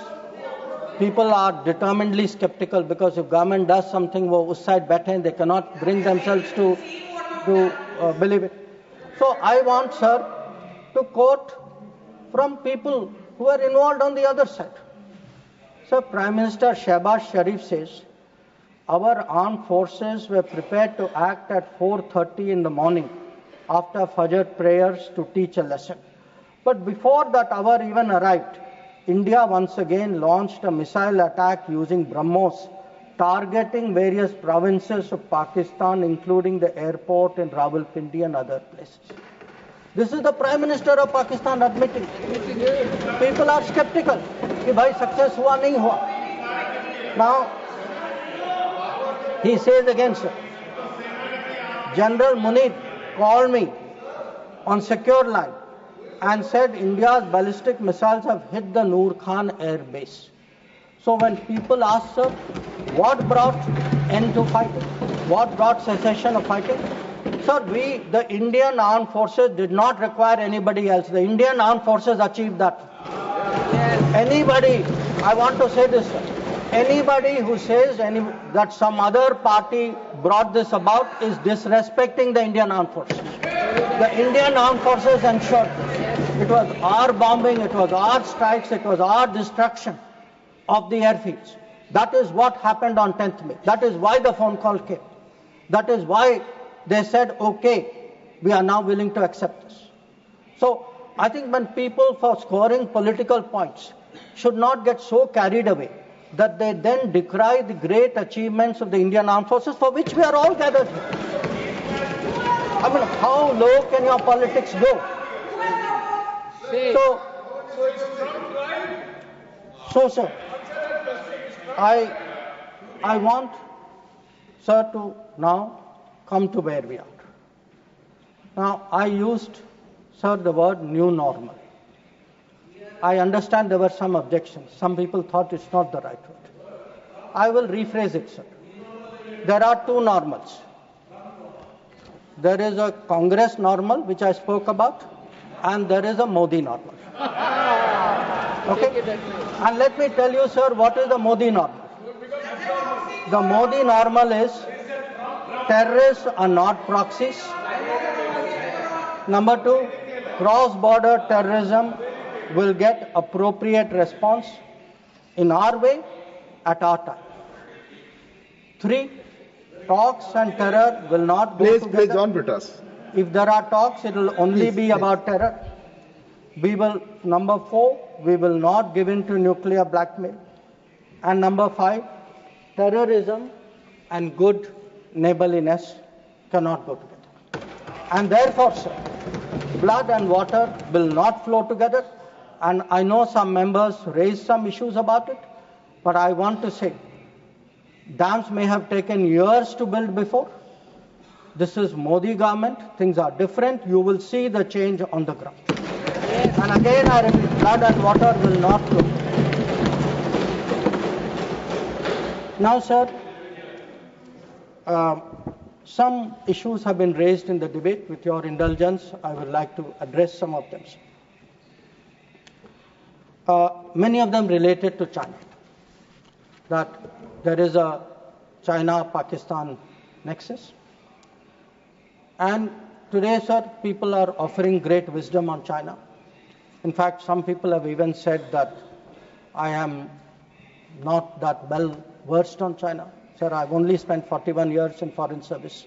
people are determinedly skeptical because if government does something, wo us side baithe hain, they cannot bring themselves to believe it. So I want, sir, to quote from people who are involved on the other side. So Prime Minister Shehbaz Sharif says, our armed forces were prepared to act at 4:30 in the morning after Fajr prayers to teach a lesson. But before that hour even arrived, India once again launched a missile attack using BrahMos, targeting various provinces of Pakistan, including the airport in Rawalpindi and other places. This is the Prime Minister of Pakistan admitting. People are skeptical. कि भाई success हुआ नहीं हुआ. Now, he says again, sir, General Munir called me on secure line and said India's ballistic missiles have hit the Noor Khan air base. So when people ask, sir, what brought end to fighting? What brought cessation of fighting? Sir, the Indian armed forces did not require anybody else. The Indian armed forces achieved that. Anybody, I want to say this, sir, anybody who says that some other party brought this about is disrespecting the Indian armed forces. The Indian armed forces ensured this. It was our bombing, it was our strikes, it was our destruction of the airfields. That is what happened on 10th May. That is why the phone call came. That is why they said, okay, we are now willing to accept this. So I think when people, for scoring political points, should not get so carried away that they then decry the great achievements of the Indian armed forces for which we are all gathered here. I mean, how low can your politics go? So sir, I want, sir, to now come to where we are. Now, I used, sir, the word new normal. I understand there were some objections. Some people thought it's not the right word. I will rephrase it, sir. There are two normals. There is a Congress normal, which I spoke about, and there is a Modi normal. Okay? And let me tell you, sir, what is the Modi normal? The Modi normal is terrorists are not proxies. Number two, cross-border terrorism will get appropriate response in our way at our time. Three, talks and terror will not go together. Please, John Britas. If there are talks, it will only be about terror. We will, number four, we will not give in to nuclear blackmail. And number five, terrorism and good neighborliness cannot go together. And therefore, sir, blood and water will not flow together. And I know some members raised some issues about it, but I want to say, dams may have taken years to build before. This is Modi government. Things are different. You will see the change on the ground. And again, I repeat, blood and water will not flow. Now, sir, some issues have been raised in the debate. With your indulgence, I would like to address some of them. Many of them related to China. That there is a China-Pakistan nexus. And today, sir, people are offering great wisdom on China. In fact, some people have even said that I am not that well versed on China. Sir, I've only spent 41 years in foreign service,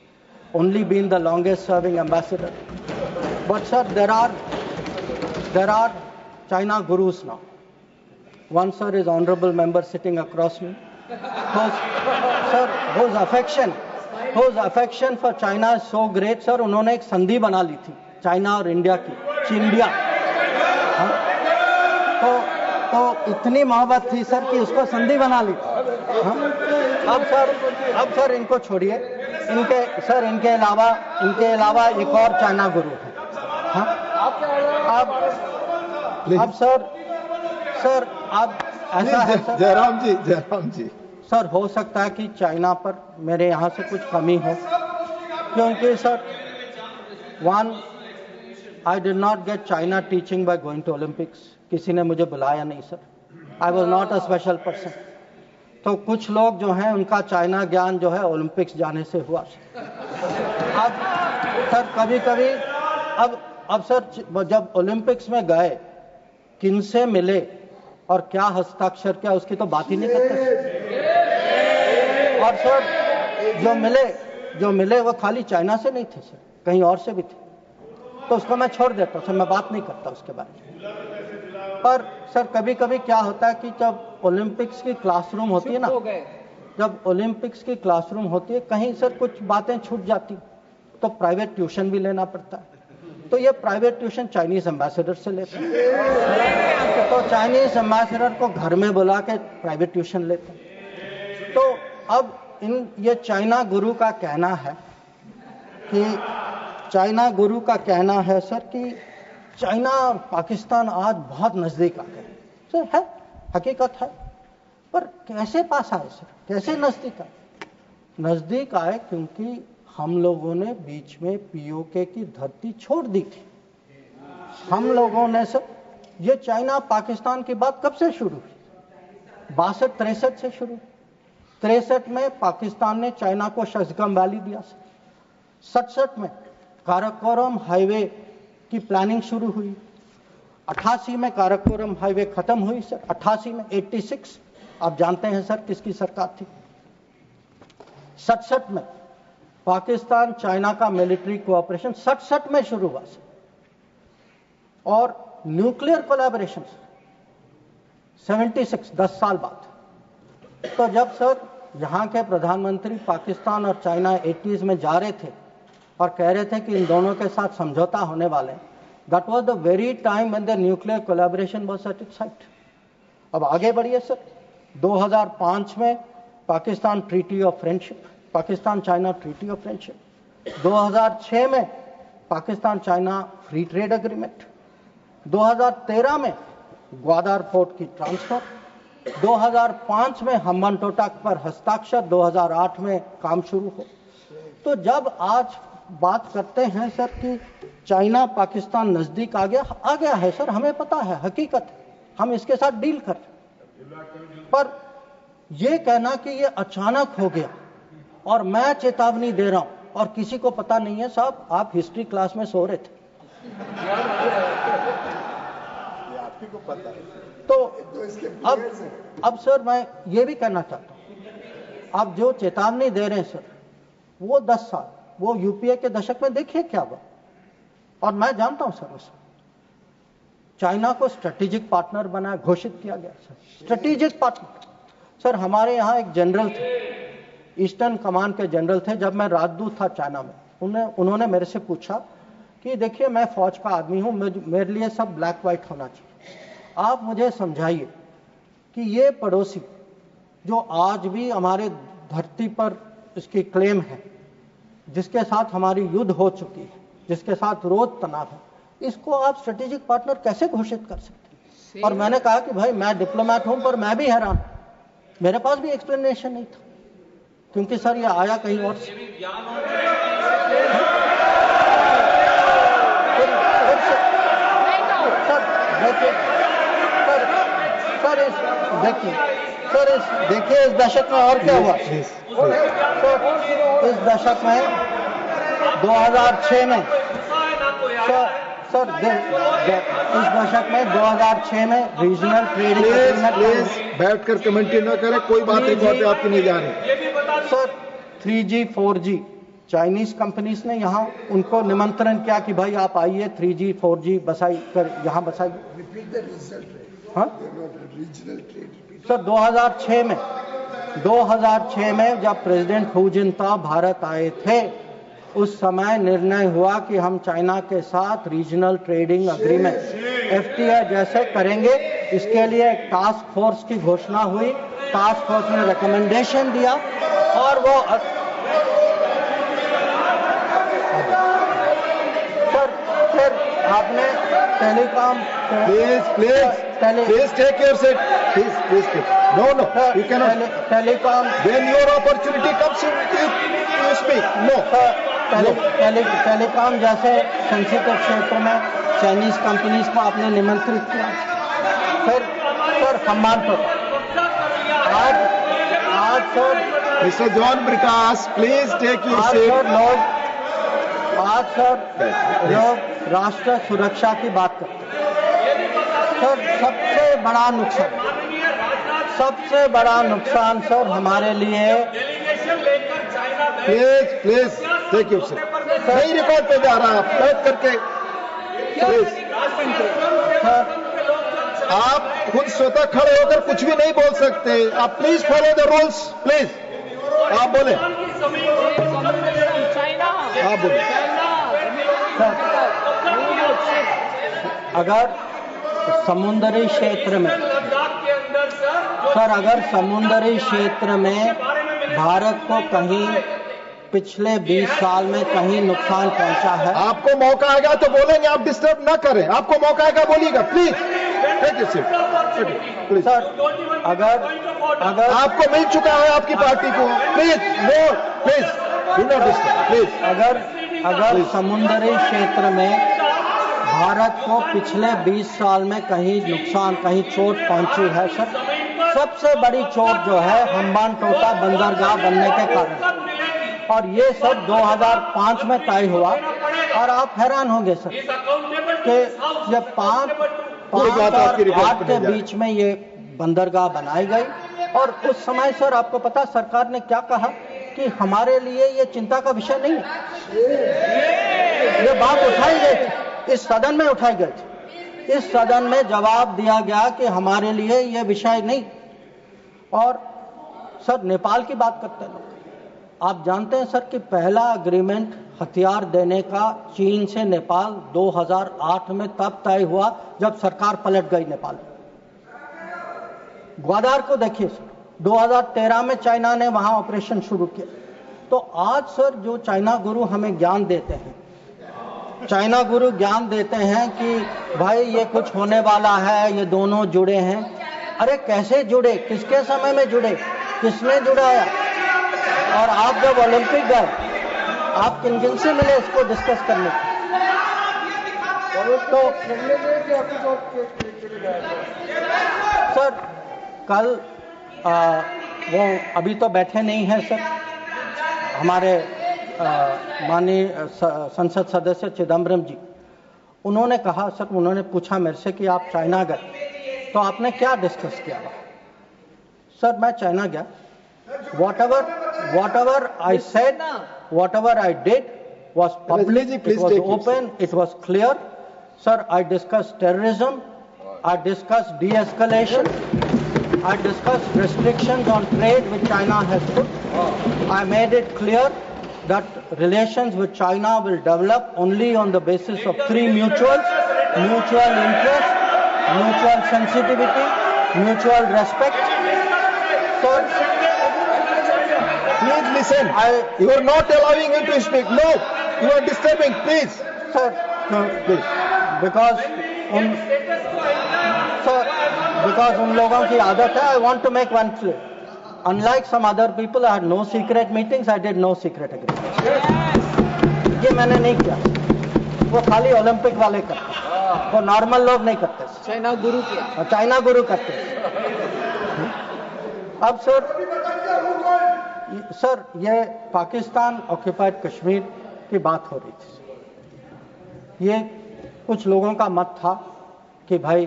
only been the longest serving ambassador. But sir, there are China gurus now. One, sir, is honorable member sitting across me. Whose affection for China is so great, sir, उन्होंने एक संधि बना ली थी China और India की, चिंडिया. तो इतनी मोहब्बत थी सर कि उसको संधि बना ली थी. अब सर इनको छोड़िए. इनके अलावा एक और चाइना गुरु है. अब सर अब ऐसा है सर. जयराम जी सर, हो सकता है कि चाइना पर मेरे यहाँ से कुछ कमी हो, क्योंकि sir, one, I did not get China teaching by going to Olympics. किसी ने मुझे बुलाया नहीं sir. I was not a special person. तो कुछ लोग जो हैं उनका चाइना ज्ञान जो है ओलंपिक्स जाने से हुआ. अब सर कभी अब सर जब ओलंपिक्स में गए, किनसे मिले और क्या हस्ताक्षर किया, उसकी तो बात ही नहीं करते. और सर जो मिले वो खाली चाइना से नहीं थे सर, कहीं और से भी थे. तो उसको मैं छोड़ देता हूं सर, मैं बात नहीं करता उसके बारे में. पर सर कभी कभी क्या होता है कि जब ओलंपिक्स की क्लासरूम होती है ना, जब ओलंपिक्स की क्लासरूम होती है, कहीं सर कुछ बातें छूट जाती तो प्राइवेट ट्यूशन भी लेना पड़ता है. तो ये प्राइवेट ट्यूशन चाइनीज एम्बेसडर से लेते हैं. तो चाइनीज एम्बेसडर को घर में बुला के प्राइवेट ट्यूशन लेते हैं. तो अब ये चाइना गुरु का कहना है सर कि चाइना पाकिस्तान आज बहुत नजदीक आ गए. सर है, हकीकत है, पर कैसे पास आए सर, कैसे नजदीक आए? नजदीक आए क्योंकि हम लोगों ने बीच में पीओके की धरती छोड़ दी थी. हम लोगों ने सर, ये चाइना पाकिस्तान की बात कब से शुरू हुई? 62-63 से शुरू. 63 में पाकिस्तान ने चाइना को शशगम वैली दिया सर. 67 में काराकोरम हाईवे की प्लानिंग शुरू हुई. 88 में काराकोरम हाईवे खत्म हुई सर. 88 में 86 आप जानते हैं सर किसकी सरकार थी. 67 में पाकिस्तान चाइना का मिलिट्री कोऑपरेशन 67 में शुरू हुआ सर. और न्यूक्लियर कोलैबोरेशन 76, 10 साल बाद. तो जब सर यहाँ के प्रधानमंत्री पाकिस्तान और चाइना 80s में जा रहे थे और कह रहे थे कि इन दोनों के साथ समझौता होने वाले हैं, that was the very time when the nuclear collaboration was at its height. अब आगे बढ़िए सर. 2005 में Pakistan treaty of friendship, Pakistan China treaty of friendship, 2006 में Pakistan China free trade agreement, 2013 में ग्वादर पोर्ट की ट्रांसफर, 2005 में हम्बनटोटा पर हस्ताक्षर, 2008 में काम शुरू हो। तो जब आज बात करते हैं सर कि चाइना पाकिस्तान नजदीक आ गया है सर, हमें पता है, हकीकत है, हम इसके साथ डील कर रहे हैं। पर यह कहना कि ये अचानक हो गया और मैं चेतावनी दे रहा हूं और किसी को पता नहीं है, साहब आप हिस्ट्री क्लास में सो रहे थे, आपको पता है। तो अब सर मैं ये भी कहना चाहता हूं, आप जो चेतावनी दे रहे हैं सर, वो 10 साल, वो यूपीए के दशक में देखिए क्या हुआ। और मैं जानता हूं सर, उस चाइना को स्ट्रेटेजिक पार्टनर बनाया, घोषित किया गया सर, स्ट्रेटेजिक पार्टनर। सर हमारे यहाँ एक जनरल थे, ईस्टर्न कमान के जनरल थे, जब मैं राजदूत था चाइना में, उन्होंने मेरे से पूछा कि देखिए मैं फौज का आदमी हूं, मेरे लिए सब ब्लैक व्हाइट होना चाहिए, आप मुझे समझाइए कि ये पड़ोसी जो आज भी हमारे धरती पर इसकी क्लेम है, जिसके साथ हमारी युद्ध हो चुकी है, जिसके साथ रोज तनाव है, इसको आप स्ट्रेटेजिक पार्टनर कैसे घोषित कर सकते हैं? और मैंने कहा कि भाई मैं डिप्लोमेट हूं, पर मैं भी हैरान, मेरे पास भी एक्सप्लेनेशन नहीं था, क्योंकि सर ये आया कहीं और से। देखिए इस दशक में और क्या हुआ। इस दशक में 2006 में सर इस दशक में 2006 में रीजनल ट्रेडिंग एग्रीमेंट, बैठकर कमेंट्री न करें, कोई बात रिकॉर्ड पे आपकी नहीं जा रही sir. 3G 4G Chinese companies ने यहाँ उनको निमंत्रण किया कि भाई आप आइए, 3G 4G बसाई कर यहाँ बसाइए। हाँ सर 2006 में जब प्रेसिडेंट हू जिनताओ भारत आए थे, उस समय निर्णय हुआ कि हम चाइना के साथ रीजनल ट्रेडिंग एग्रीमेंट FTA जैसे करेंगे। इसके लिए एक टास्क फोर्स की घोषणा हुई, टास्क फोर्स ने रिकमेंडेशन दिया और वो सर फिर आपने telecom Please take your seat. Please take. No, you cannot. Telecom When your opportunity comes, you speak. No. Telecom जैसे सेंसिटिव क्षेत्र में चाइनीज कंपनीज को आपने निमंत्रित किया। फिर सर सम्मान पर आज sir Mr. John Britas, please take your seat. आज सर लोग राष्ट्र सुरक्षा की बात करते हैं। सर सबसे बड़ा नुकसान सर हमारे लिए। Please take your seat. नहीं रिकॉर्ड पे जा रहा, आप बैठ करके प्लीज। आप खुद स्वतः खड़े होकर कुछ भी नहीं बोल सकते। आप please follow the rules, please. आप बोले, आप बोले। अगर समुद्री क्षेत्र में सर, अगर समुद्री क्षेत्र में भारत को कहीं पिछले 20 साल में कहीं नुकसान पहुंचा है, आपको मौका आएगा तो बोलेंगे, आप डिस्टर्ब ना करें। आपको मौका आएगा बोलिएगा, please take your seat. Sir अगर आपको मिल चुका है आपकी पार्टी को, please no, please do not disturb, please. अगर समुद्री क्षेत्र में भारत को पिछले 20 साल में कहीं नुकसान, कहीं चोट पहुंची है सर, सबसे बड़ी चोट जो है हम्बनटोटा बंदरगाह बनने के कारण, और ये सब 2005 में तय हुआ। और आप हैरान होंगे सर कि जब 5 और 8 के बीच में ये बंदरगाह बनाई गई, और उस समय सर आपको पता सरकार ने क्या कहा कि हमारे लिए ये चिंता का विषय नहीं है। ये बात उठाई गई थी, इस सदन में उठाई गई थी। इस सदन में जवाब दिया गया कि हमारे लिए यह विषय नहीं। और सर नेपाल की बात करते हैं लोग, आप जानते हैं सर कि पहला एग्रीमेंट हथियार देने का चीन से नेपाल 2008 में तब तय हुआ जब सरकार पलट गई नेपाल। ग्वादर को देखिए सर, 2013 में चाइना ने वहां ऑपरेशन शुरू किया। तो आज सर जो चाइना गुरु हमें ज्ञान देते हैं, चाइना गुरु ज्ञान देते हैं कि भाई ये कुछ होने वाला है, ये दोनों जुड़े हैं। अरे कैसे जुड़े, किसके समय में जुड़े, किसने जुड़ाया? और आप जब ओलंपिक गए, आप किन किन से मिले इसको डिस्कस करने तो सर कल वो अभी तो बैठे नहीं हैं सर, हमारे माननीय संसद सदस्य चिदम्बरम जी, उन्होंने कहा सर, उन्होंने पूछा मेरे से कि आप चाइना गए तो आपने क्या डिस्कस किया? सर मैं चाइना गया, whatever I said, whatever I did was public, it was open, it was clear. Sir, I discussed terrorism, I discussed de-escalation, I discussed restrictions on trade which China has put. I made it clear that relations with China will develop only on the basis of three mutuals: mutual interest, mutual sensitivity, mutual respect. Sir, please listen. You are not allowing him to speak. No, you are disturbing. Please, sir. No, please. Because उन लोगों की आदत है. I want to make one clear. Unlike some other people, I had no secret meetings. I did no secret agreements. ये मैंने नहीं किया. वो खाली ओलंपिक वाले करते, वो नॉर्मल लोग नहीं करते. चाइना गुरु किया, चाइना गुरु करते. अब सर ये पाकिस्तान ऑक्यूपाइड कश्मीर की बात हो रही थी. ये कुछ लोगों का मत था कि भाई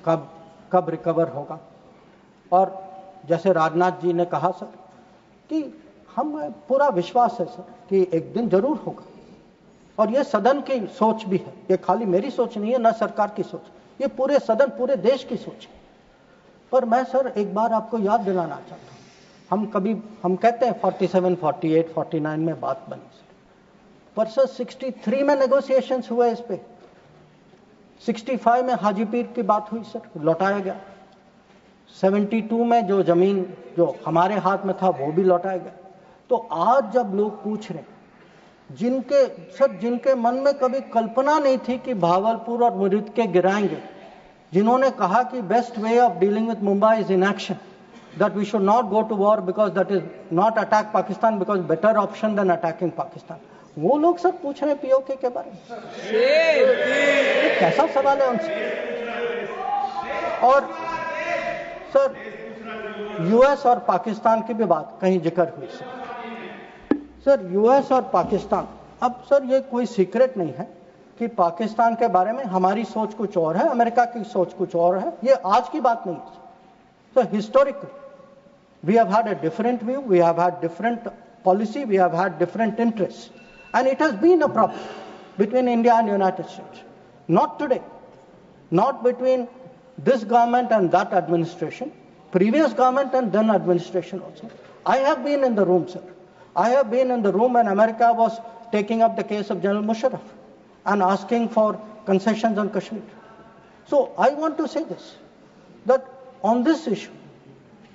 कब रिकवर होगा, और जैसे राजनाथ जी ने कहा सर कि हम पूरा विश्वास है सर कि एक दिन जरूर होगा, और ये सदन की सोच भी है. ये खाली मेरी सोच नहीं है, ना सरकार की सोच, ये पूरे सदन, पूरे देश की सोच है. पर मैं सर एक बार आपको याद दिलाना चाहता हूं, हम कहते हैं 47, 48, 49 में बात बनी सर, पर सर 63 में नेगोशिएशंस हुए इस पे. 65 में हाजीपीर की बात हुई सर, लौटाया गया. 72 में जो जमीन जो हमारे हाथ में था वो भी लौटाया गया. तो आज जब लोग पूछ रहे, जिनके मन में कभी कल्पना नहीं थी कि भावलपुर और मुरीद के गिराएंगे, जिन्होंने कहा कि best way of dealing with Mumbai is inaction, that we should not go to war because that is not attack Pakistan, because better option than attacking Pakistan. वो लोग सब पूछ रहे हैं पीओके के बारे में. ये कैसा सवाल है उनसे? और सर यूएस और पाकिस्तान की भी बात कहीं जिक्र हुई सर. यूएस और पाकिस्तान, अब सर ये कोई सीक्रेट नहीं है कि पाकिस्तान के बारे में हमारी सोच कुछ और है, अमेरिका की सोच कुछ और है. ये आज की बात नहीं है. So historically, we have had a different view, we have had different policy, we have had different interests. And it has been a problem between India and United States. Not today, not between this government and that administration, previous government and then administration also. I have been in the room, sir. I have been in the room when America was taking up the case of General Musharraf and asking for concessions on Kashmir. So I want to say this, that on this issue,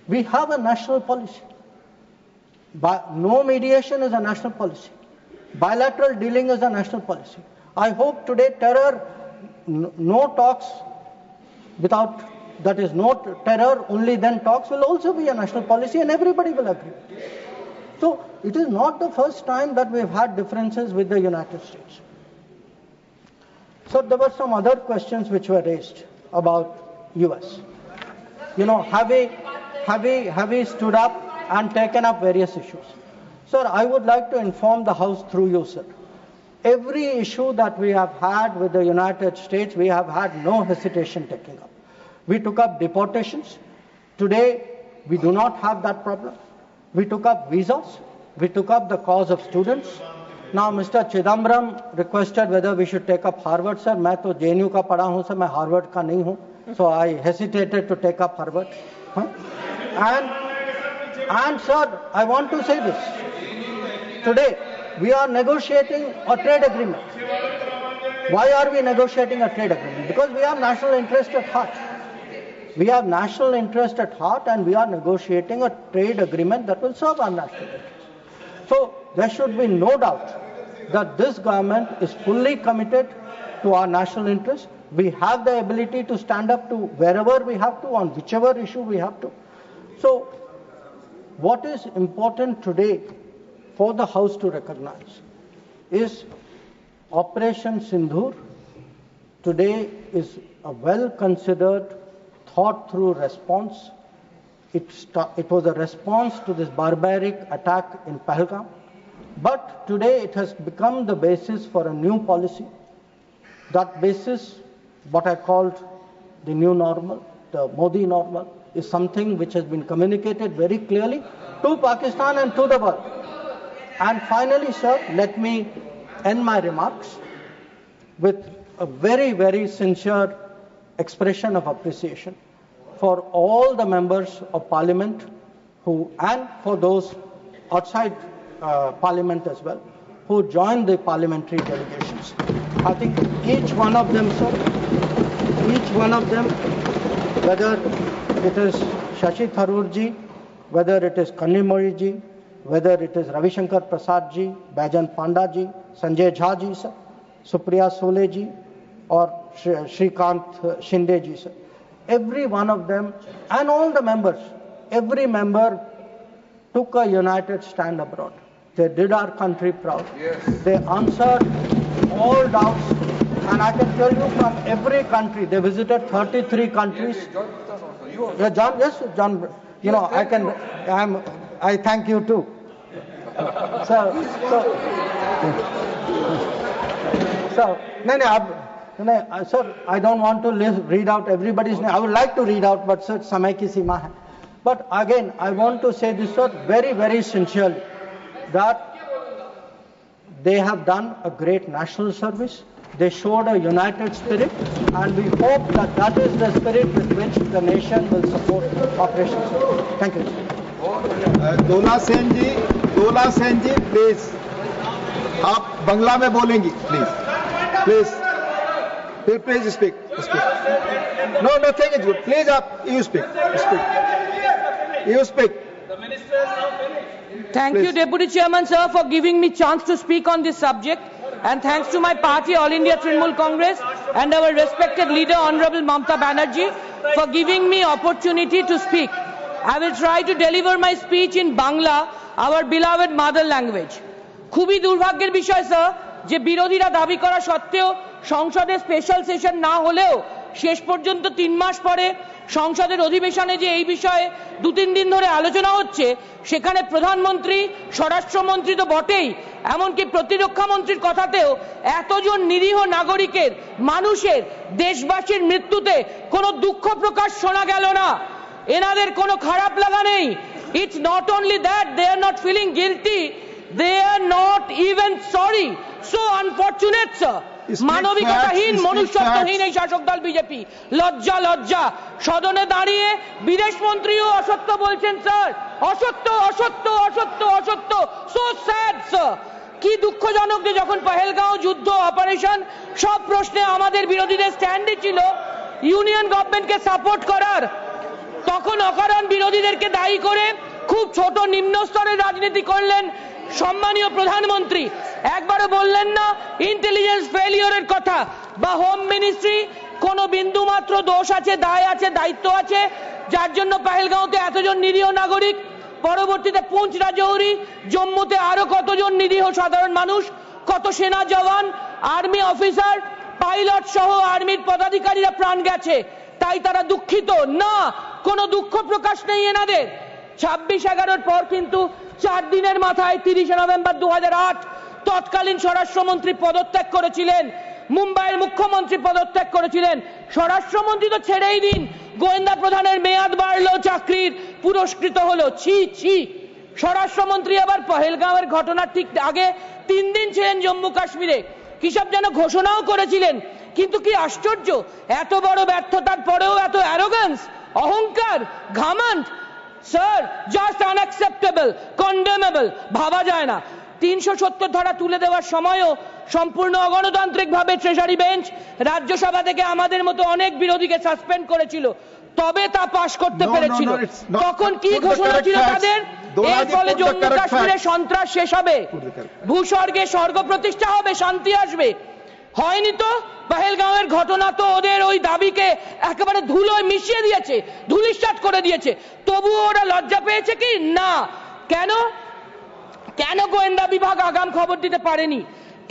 we have a national policy. No mediation is a national policy. Bilateral dealing is a national policy. I hope today no talks without, that is no terror, only then talks will also be a national policy, and everybody will agree. So it is not the first time that we've had differences with the United States. So there were some other questions which were raised about US. You know, have we stood up and taken up various issues? Sir, I would like to inform the House through you, sir. Every issue that we have had with the United States, we have had no hesitation taking up. We took up deportations. Today, we do not have that problem. We took up visas. We took up the cause of students. Now, Mr. Chidambaram requested whether we should take up Harvard, sir. मैं तो JNU का पढ़ा हूँ, sir. मैं Harvard का नहीं हूँ. So I hesitated to take up Harvard. And sir, I want to say this. Today, we are negotiating a trade agreement. Why are we negotiating a trade agreement? Because we have national interest at heart. We have national interest at heart, and we are negotiating a trade agreement that will serve our national interest. So there should be no doubt that this government is fully committed to our national interest. We have the ability to stand up to wherever we have to, on whichever issue we have to. So what is important today for the House to recognize is Operation Sindoor today is a well-considered, thought-through response. It was a response to this barbaric attack in Pahalgam, but today it has become the basis for a new policy. That basis, what I called the new normal, the Modi normal, is something which has been communicated very clearly to Pakistan and to the world. And finally, sir, let me end my remarks with a very, very sincere expression of appreciation for all the members of Parliament and for those outside Parliament as well, who joined the parliamentary delegations. I think each one of them, sir, each one of them, whether it is Shashi Tharoor ji, whether it is Kannimozhi ji, whether it is Ravi Shankar Prasad ji, Baijan Panda ji, Sanjay Jha ji, sir, Supriya Sole ji, or Shrikant Shinde ji, sir. Every one of them and all the members, every member took a united stand abroad. They did our country proud. Yes. They answered all doubts, and I can tell you from every country, they visited 33 countries. Yeah, John, yes, John, you know, I thank you too. So, sir, I don't want to read out everybody's name. I would like to read out, but sir, samay ki seema hai. But again, I want to say this, sir, very, very sincerely, that they have done a great national service. They showed a united spirit, and we hope that that is the spirit with which the nation will support Operation Sindoor. Thank you, sir. Dola Sen ji, please. आप बंगला में बोलेंगी, please. Please speak. No, nothing is good. Please, you speak. You speak. The minister is now finished. Thank you, Deputy Chairman, sir, for giving me chance to speak on this subject. And thanks to my party, All India Trinamool Congress, and our respected leader, Honorable Mamata Banerjee, for giving me opportunity to speak. I will try to deliver my speech in Bangla, our beloved mother language. খুবই দুর্ভাগ্যের বিষয় sir যে বিরোধীরা দাবি করা সত্ত্বেও সংসদে special session না হলেও শেষ পর্যন্ত 3 মাস পরে সংসদের অধিবেশনে যে এই বিষয়ে 2-3 দিন ধরে আলোচনা হচ্ছে সেখানে প্রধানমন্ত্রী স্বরাষ্ট্রমন্ত্রী তো বটেই এমনকি প্রতিরক্ষা মন্ত্রীর কথাতেও এতজন নিরীহ নাগরিকের মানুষের দেশবাসীর মৃত্যুতে কোনো দুঃখ প্রকাশ শোনা গেল না এনাদের কোনো খারাপ লাগা নেই It's not only that they are not feeling guilty they are not even sorry so unfortunate sir মানবিকতাহীন মনুষ্যত্বহীন এই শাসক দল বিজেপি লজ্জা সদনে দাঁড়িয়ে বিদেশ মন্ত্রীও অসত্য বলছেন স্যার অসত্য সো স্যাড স্যার কি দুঃখজনক যে যখন পহেলগাঁও যুদ্ধ অপারেশন সব প্রশ্নে আমাদের বিরোধীদের স্ট্যান্ডে ছিল ইউনিয়ন গভর্নমেন্টকে সাপোর্ট করার তখন অকারণ বিরোধীদেরকে দায়ী করে খুব ছোট নিম্ন স্তরের রাজনীতি করলেন সম্মানীয় প্রধানমন্ত্রী একবারও বললেন না ইন্টেলিজেন্স ফেলিওরের কথা বা হোম মিনিস্ট্রি কোন বিন্দু মাত্র দোষ আছে দায় আছে দায়িত্ব আছে যার জন্য পহেলগাঁওতে এতজন নিরীহ নাগরিক পরবর্তীতে পুঞ্চ রাজৌরি জম্মুতে আরো কতজন নিরীহ সাধারণ মানুষ কত সেনা জওয়ান আর্মি অফিসার পাইলট সহ আর্মির পদাধিকারীরা প্রাণ গেছে তাই তারা দুঃখিত না কোনো দুঃখ প্রকাশ নেই এনাদের 26/11 পর কিন্তু 4 দিনের মাথায় 30 নভেম্বর 2008 তৎকালীন স্বরাষ্ট্রমন্ত্রী পদত্যাগ করেছিলেন মুম্বাইয়ের মুখ্যমন্ত্রী পদত্যাগ করেছিলেন স্বরাষ্ট্রমন্ত্রী তো ছেড়েই দিন গোয়েন্দা প্রধানের মেয়াদ বাড়লো চাকরির পুরস্কৃত হলো ছি স্বরাষ্ট্রমন্ত্রী আবার পহেলগাঁওয়ের ঘটনার ঠিক আগে 3 দিন ছিলেন জম্মু কাশ্মীরে কি সব যেন ঘোষণাও করেছিলেন কিন্তু কি আশ্চর্য এত বড় ব্যর্থতার পরেও এত অ্যারোগ্যান্স অহংকার ঘামান্ড স্যার জাস্ট আনঅ্যাকসেপ্টেবল কন্ডেমেবল ভাবা যায় না 370 ধারা তুলে দেওয়ার সময়ও সম্পূর্ণ অগণতান্ত্রিকভাবে ট্রেজারি বেঞ্চ রাজ্যসভা থেকে আমাদের মতো অনেক বিরোধীকে সাসপেন্ড করেছিল তবে তা পাশ করতে পেরেছিল। তখন কি ঘোষণা ছিল তাদের? এর ফলে জম্মু কাশ্মীরে সন্ত্রাস শেষ হবে, ভূস্বর্গে স্বর্গ প্রতিষ্ঠা হবে, শান্তি আসবে। হয়নি তো। পহেলগাঁওয়ের ঘটনা তো ওদের ওই দাবিকে একেবারে ধুলোয় মিশিয়ে দিয়েছে, ধুলিসাৎ করে দিয়েছে। তবুও ওরা লজ্জা পেয়েছে কি না? কেন? কেন গোয়েন্দা বিভাগ আগাম খবর দিতে পারেনি?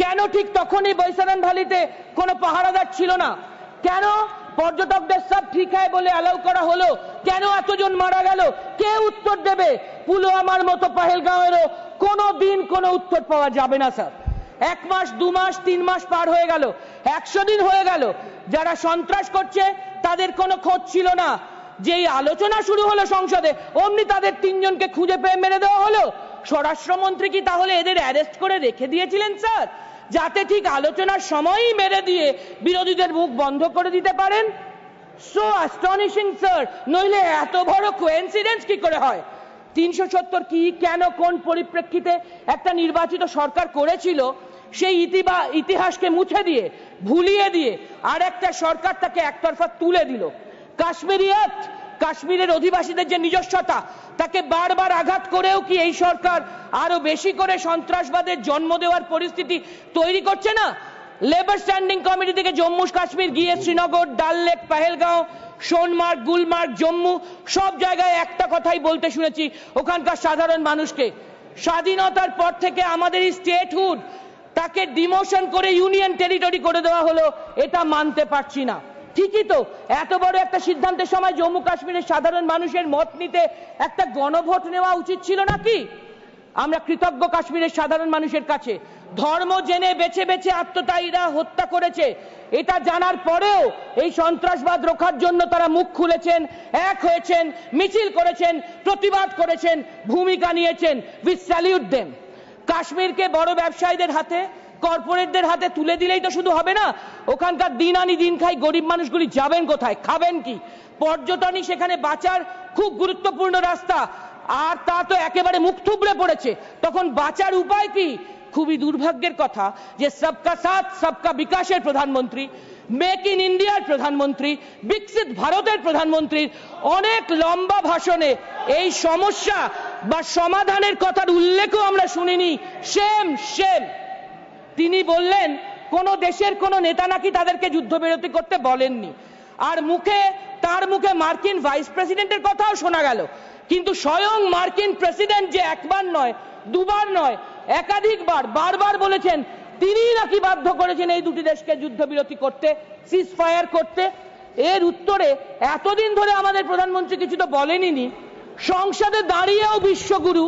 কেন ঠিক তখনই বৈশারণ ভ্যালিতে কোনো পাহারাদার ছিল না? কেন পর্যটকদের সব ঠিক হয় বলে অ্যালাউ করা হলো? কেন এতজন মারা গেল? কে উত্তর দেবে? পুলওয়ামার মতো পহেলগাঁওয়েরও কোনো দিন কোনো উত্তর পাওয়া যাবে না স্যার। 1 মাস 2 মাস 3 মাস পার হয়ে গেল, 100 দিন হয়ে গেল, যারা সন্ত্রাস করছে তাদের কোনো খোঁজ ছিল না। যেই আলোচনা শুরু হলো সংসদে, অমনি তাদের 3 জনকে খুঁজে পেয়ে মেরে দেওয়া হলো। স্বরাষ্ট্রমন্ত্রী কি তাহলে এদের অ্যারেস্ট করে রেখে দিয়েছিলেন স্যার, যাতে ঠিক আলোচনার সময়ই মেরে দিয়ে বিরোধীদের মুখ বন্ধ করে দিতে পারেন? So astonishing sir. নইলে এত বড় কোইন্সিডেন্স কি করে হয়? 370 কি, কেন, কোন পরিপ্রেক্ষিতে একটা নির্বাচিত সরকার করেছিল, সেই ইতিহাসকে মুছে দিয়ে, ভুলিয়ে দিয়ে আর একটা সরকার তাকে একতরফা তুলে দিল। কাশ্মীরিয়াত, কাশ্মীরের অধিবাসীদের যে নিজস্বতা, তাকে বারবার আঘাত করেও কি এই সরকার আরো বেশি করে সন্ত্রাসবাদের জন্ম দেওয়ার পরিস্থিতি তৈরি করছে না? লেবার স্ট্যান্ডিং কমিটি থেকে জম্মু কাশ্মীর গিয়ে শ্রীনগর, ডাল লেক, পহেলগাঁও, সোনমার্গ, গুলমার্গ, জম্মু সব জায়গায় একটা কথাই বলতে শুনেছি ওখানকার সাধারণ মানুষকে, স্বাধীনতার পর থেকে আমাদের এই স্টেটহুড তাকে ডিমোশন করে ইউনিয়ন টেরিটরি করে দেওয়া হলো, এটা মানতে পারছি না। ঠিকই তো, এত বড় একটা সিদ্ধান্তের সময় জম্মু কাশ্মীরের সাধারণ মানুষের মত নিতে একটা গণভোট নেওয়া উচিত ছিল নাকি? আমরা কৃতজ্ঞ কাশ্মীরের সাধারণ মানুষের কাছে। ধর্ম জেনে বেছে বেছে আত্মতায়ীরা হত্যা করেছে, এটা জানার পরেও এই সন্ত্রাসবাদ রোখার জন্য তারা মুখ খুলেছেন, এক হয়েছেন, মিছিল করেছেন, প্রতিবাদ করেছেন, ভূমিকা নিয়েছেন। We salute them. কাশ্মীরকে বড় ব্যবসায়ীদের হাতে, কর্পোরেটদের হাতে তুলে দিলেই তো শুধু হবে না, ওখানকার দিন আনি দিন খাই গরিব মানুষগুলি যাবেন কোথায়, খাবেন কি? পর্যটনই সেখানে বাঁচার খুব গুরুত্বপূর্ণ রাস্তা, আর তা তো একেবারে মুখ থুবড়ে পড়েছে। তখন বাঁচার উপায় কি? খুবই দুর্ভাগ্যের কথা যে সবকা সাথ সবকা বিকাশের প্রধানমন্ত্রী, মেক ইন ইন্ডিয়ার প্রধানমন্ত্রী, বিকশিত ভারতের প্রধানমন্ত্রীর অনেক লম্বা ভাষণে এই সমস্যা বা সমাধানের কথার উল্লেখও আমরা শুনিনি। Shame shame. তিনি বললেন কোন দেশের কোন নেতা নাকি তাদেরকে যুদ্ধবিরতি করতে বলেননি, আর তার মুখে মার্কিন ভাইস প্রেসিডেন্টের কথাও শোনা গেল। কিন্তু স্বয়ং মার্কিন প্রেসিডেন্ট যে একবার নয়, দুবার নয়, একাধিকবার বারবার বলেছেন তিনিই নাকি বাধ্য করেছেন এই দুটি দেশকে যুদ্ধবিরতি করতে, সিজ ফায়ার করতে। এর উত্তরে এতদিন ধরে আমাদের প্রধানমন্ত্রী কিছু তো বলেনই। সংসদে দাঁড়িয়েও বিশ্বগুরু,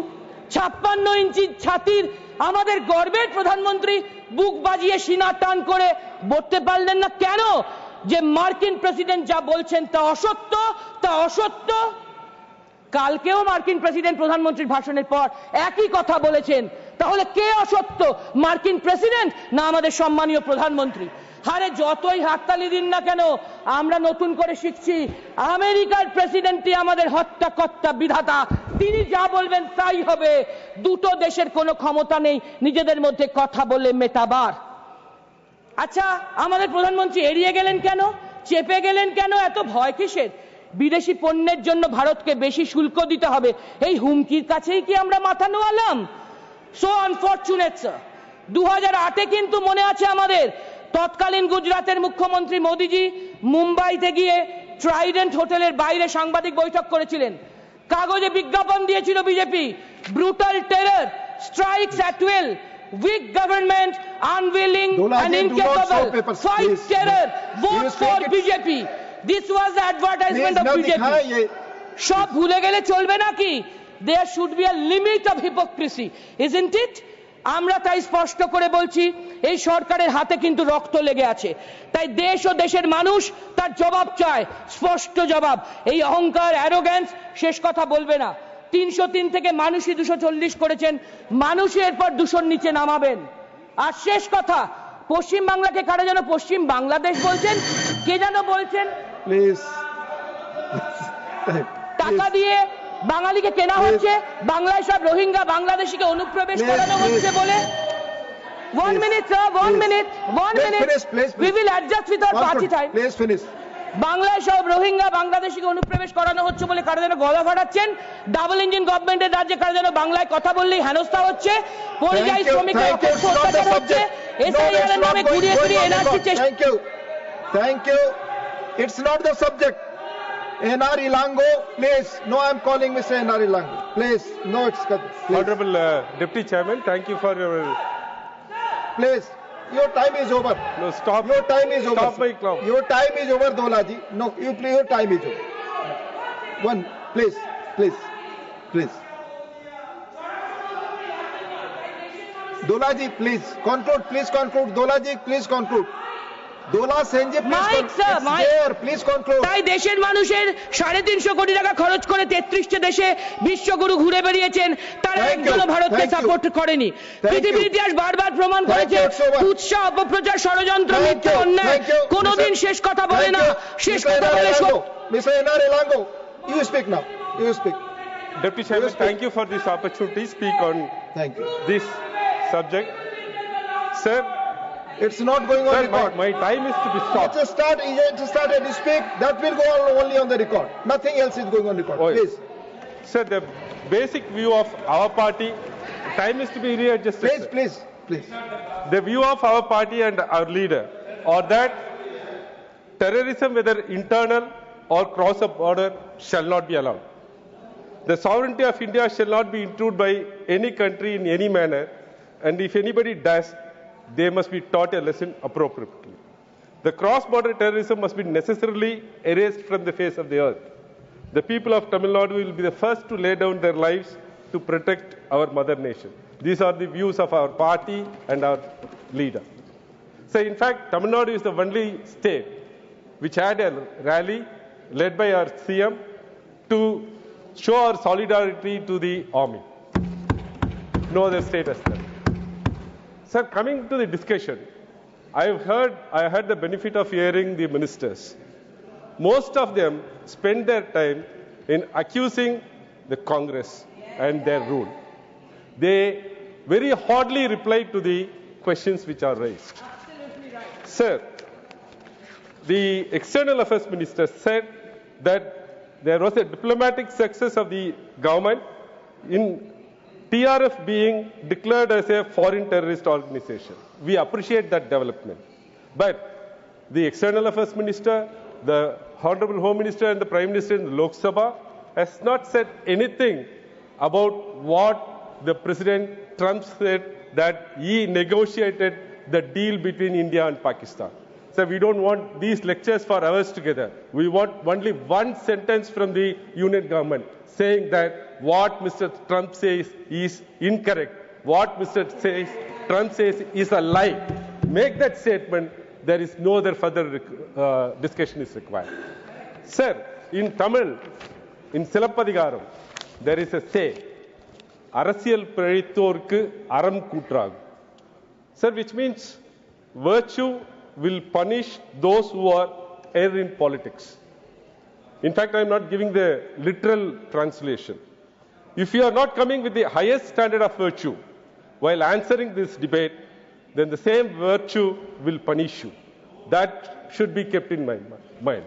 56 ইঞ্চি ছাতির আমাদের গর্বের প্রধানমন্ত্রী বুক বাজিয়ে সিনা টান করে বলতে পারলেন না কেন যে মার্কিন প্রেসিডেন্ট যা বলছেন তা অসত্য, তা অসত্য? কালকেও মার্কিন প্রেসিডেন্ট প্রধানমন্ত্রীর ভাষণের পর একই কথা বলেছেন। তাহলে কে অসত্য, মার্কিন প্রেসিডেন্ট না আমাদের সম্মানীয় প্রধানমন্ত্রী? হারে যতই হাততালি দিন না কেন, আমরা নতুন করে শিখছি আমেরিকার প্রেসিডেন্টই আমাদের হত্যাকর্তা বিধাতা, তিনি যা বলবেন তাই হবে। দুটো দেশের কোনো ক্ষমতা নেই নিজেদের মধ্যে কথা বলে মেটাবার। আচ্ছা, আমাদের প্রধানমন্ত্রী এড়িয়ে গেলেন কেন, চেপে গেলেন কেন? এত ভয় কিসের? বিদেশি পণ্যের জন্য ভারতকে বেশি শুল্ক দিতে হবে, এই হুমকির কাছেই কি আমরা মাথা নোয়ালাম? So unfortunate sir. 2008-এ কিন্তু মনে আছে আমাদের, তৎকালীন গুজরাটের মুখ্যমন্ত্রী মোদিজি মুম্বাইতে গিয়ে ট্রাইডেন্ট হোটেলের বাইরে সাংবাদিক বৈঠক করেছিলেন। কাগজে বিজ্ঞাপন দিয়েছিল BJP, brutal terror strikes at will, weak government, unwilling and incapable, fight terror, vote for BJP. This was the advertisement of BJP. সব ভুলে গেলে চলবে নাকি? There should be a limit of hypocrisy, isn't it? আমরা তাই স্পষ্ট করে বলছি, এই সরকারের হাতে কিন্তু রক্ত লেগে আছে। তাই দেশ ও দেশের মানুষ তার জবাব চায়, স্পষ্ট জবাব। এই অহংকার, অ্যারোগ্যান্স শেষ কথা বলবে না। 303 থেকে মানুষই 240 করেছেন, মানুষই এরপর 200 নিচে নামাবেন। আর শেষ কথা, পশ্চিম বাংলাকে কারা যেন পশ্চিম বাংলাদেশ বলছেন, কে যেন বলছেন, প্লিজ টাকা দিয়ে বাঙালিকে কেনা হচ্ছে, বাংলায় সব রোহিঙ্গা বাংলাদেশিকে অনুপ্রবেশ করানো হচ্ছে বলে। 1 minute sir, 1 minute, 1 minute. We will adjust with our party time. Please finish. বাংলায় সব রোহিঙ্গা বাংলাদেশিকে অনুপ্রবেশ করানো হচ্ছে বলে কারা যেন গলা ফাটাচ্ছেন, ডাবল ইঞ্জিন গভর্নমেন্টের রাজ্যে কারা যেন বাংলায় কথা বললেই হেনস্থা হচ্ছে, পরিযায়ী শ্রমিকের অত্যাচার হচ্ছে, এসআইআর এর নামে ঘুরিয়ে ফিরিয়ে এনআরসি চেষ্টা। Thank you. It's not the subject. NR Ilango, please. No, I'm calling Mr. NR Ilango. Please. No, it's please. Honorable Deputy Chairman, thank you for your... Please. Your time is over. No, stop. Your time is over. Stop my clock. Your time is over, Dolaji. No, your time is over. One, please. Dolaji, please. Conclude. Dolaji, please conclude. Dola Senji, please conclude. Please conclude. তাই দেশের মানুষের 350 কোটি টাকা খরচ করে 33টা দেশে বিশ্বগুরু ঘুরে বেরিয়েছেন, তারা একজনও ভারতকে সাপোর্ট করেনি। পৃথিবীর ইতিহাস বারবার প্রমাণ করেছে উৎসাহ, অপপ্রচার, ষড়যন্ত্র, মিথ্যা, অন্যায় কোনোদিন শেষ কথা বলে না। শেষ কথা বলে Mr. NR Ilango, you speak now. You speak. Deputy Chairman, thank you for this opportunity to speak on this subject. Sir, it's not going on record. My time is to be stopped. It's started to speak. That will go only on the record. Nothing else is going on record. Please. Sir, the basic view of our party, time is to be readjusted. Please. The view of our party and our leader are that terrorism, whether internal or cross a border, shall not be allowed. The sovereignty of India shall not be intruded by any country in any manner, and if anybody does, they must be taught a lesson appropriately. The cross-border terrorism must be necessarily erased from the face of the earth. The people of Tamil Nadu will be the first to lay down their lives to protect our mother nation. These are the views of our party and our leader. So in fact, Tamil Nadu is the only state which had a rally led by our CM to show our solidarity to the army. No other state has done. Sir, coming to the discussion, I had the benefit of hearing the ministers. Most of them spend their time in accusing the Congress and their rule. They very hardly reply to the questions which are raised. Sir, the External Affairs Minister said that there was a diplomatic success of the government in TRF being declared as a foreign terrorist organization. We appreciate that development. But the External Affairs Minister, the Honorable Home Minister and the Prime Minister in the Lok Sabha has not said anything about what the President Trump said, that he negotiated the deal between India and Pakistan. So we don't want these lectures for hours together. We want only one sentence from the Union government saying that what Mr. Trump says is incorrect. What Mr. Trump says is a lie. Make that statement. There is no other further discussion is required. Sir, in Tamil, in Silappadigaram, there is a say, Arasiyal Pradittorku Aram Kutrag. Sir, which means virtue will punish those who are err in politics. In fact, I am not giving the literal translation. If you are not coming with the highest standard of virtue while answering this debate, then the same virtue will punish you. That should be kept in mind.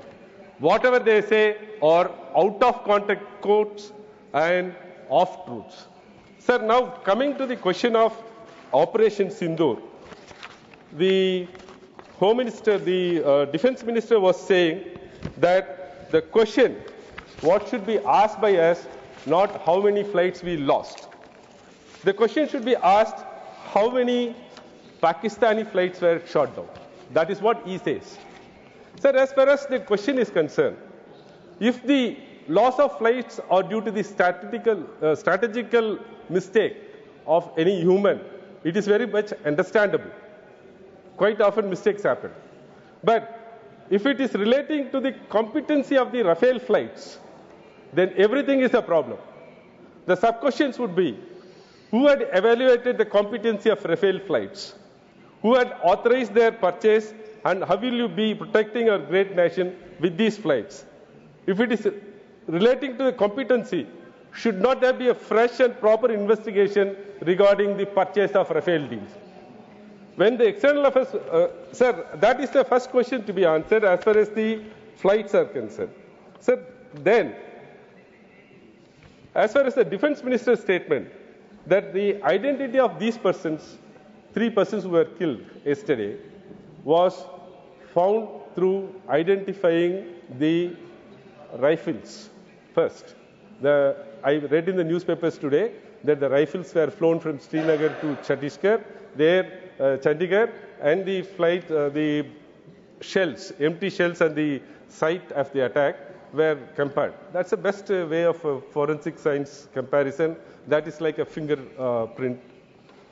Whatever they say are out of context quotes and off truths. Sir, now coming to the question of Operation Sindoor, the Home Minister, the Defense Minister was saying that the question, what should be asked by us, not how many flights we lost. The question should be asked, how many Pakistani flights were shot down. That is what he says. Sir, as far as the question is concerned, if the loss of flights are due to the strategical mistake of any human, it is very much understandable. Quite often mistakes happen. But if it is relating to the competency of the Rafale flights, then everything is a problem. The sub-questions would be, who had evaluated the competency of Rafale flights? Who had authorized their purchase, and how will you be protecting our great nation with these flights? If it is relating to the competency, should not there be a fresh and proper investigation regarding the purchase of Rafale deals? When the external affairs, sir, that is the first question to be answered as far as the flights are concerned. Sir, then, as far as the Defense Minister's statement that the identity of these persons, 3 persons who were killed yesterday, was found through identifying the rifles first. I read in the newspapers today that the rifles were flown from Srinagar to Chandigarh, Chandigarh, and the flight, the shells, empty shells and the site of the attack were compared. That's the best way of forensic science comparison. That is like a fingerprint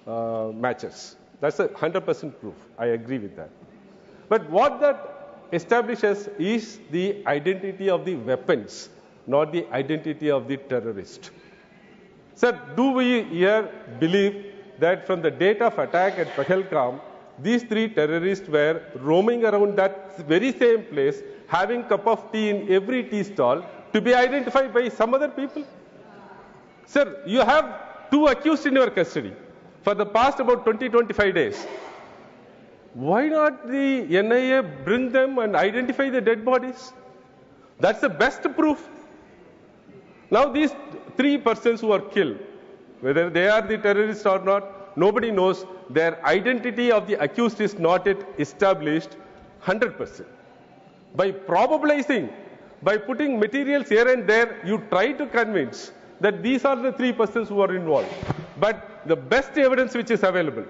matches. That's 100% proof. I agree with that. But what that establishes is the identity of the weapons, not the identity of the terrorist. Sir, do we here believe that from the date of attack at Pahalgam, these 3 terrorists were roaming around that very same place, having a cup of tea in every tea stall, to be identified by some other people? Sir, you have 2 accused in your custody for the past about 20-25 days. Why not the NIA bring them and identify the dead bodies? That's the best proof. Now these 3 persons who are killed, whether they are the terrorists or not, nobody knows. Their identity of the accused is not yet established 100%. By probabilizing, by putting materials here and there, you try to convince that these are the 3 persons who are involved. But the best evidence which is available,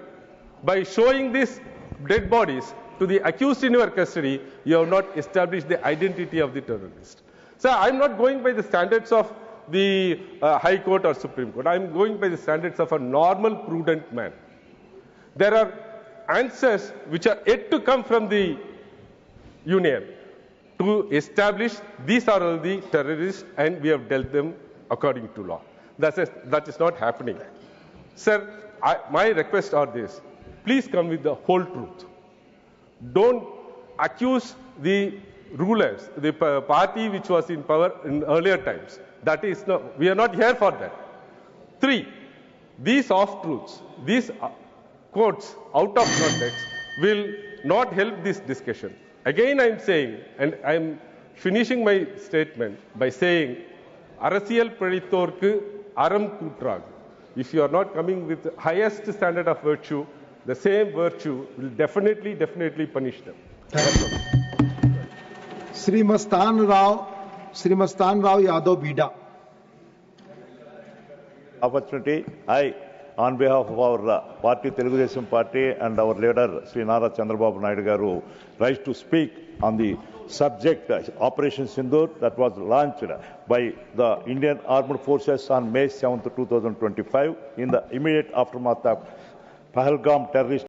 by showing these dead bodies to the accused in your custody, you have not established the identity of the terrorist. So I'm not going by the standards of the High Court or Supreme Court. I'm going by the standards of a normal, prudent man. There are answers which are yet to come from the Union to establish these are all the terrorists and we have dealt them according to law. That is not happening. Sir, my request are this. Please come with the whole truth. Don't accuse the rulers, the party which was in power in earlier times. That is not, we are not here for that. 3, these off-truths, these quotes out of context will not help this discussion. Again, I am saying, and I am finishing my statement by saying, Arasiyal Pradithorku Aram Kutrag. If you are not coming with the highest standard of virtue, the same virtue will definitely punish them. Srimastan Rao Yadav Bida. Opportunity, I, on behalf of our party, Telugu Desam Party, and our leader, Sri Nara Chandrababu Naidu Garu, rise to speak on the subject Operation Sindoor that was launched by the Indian Armed Forces on May 7, 2025 in the immediate aftermath of Pahalgam terrorist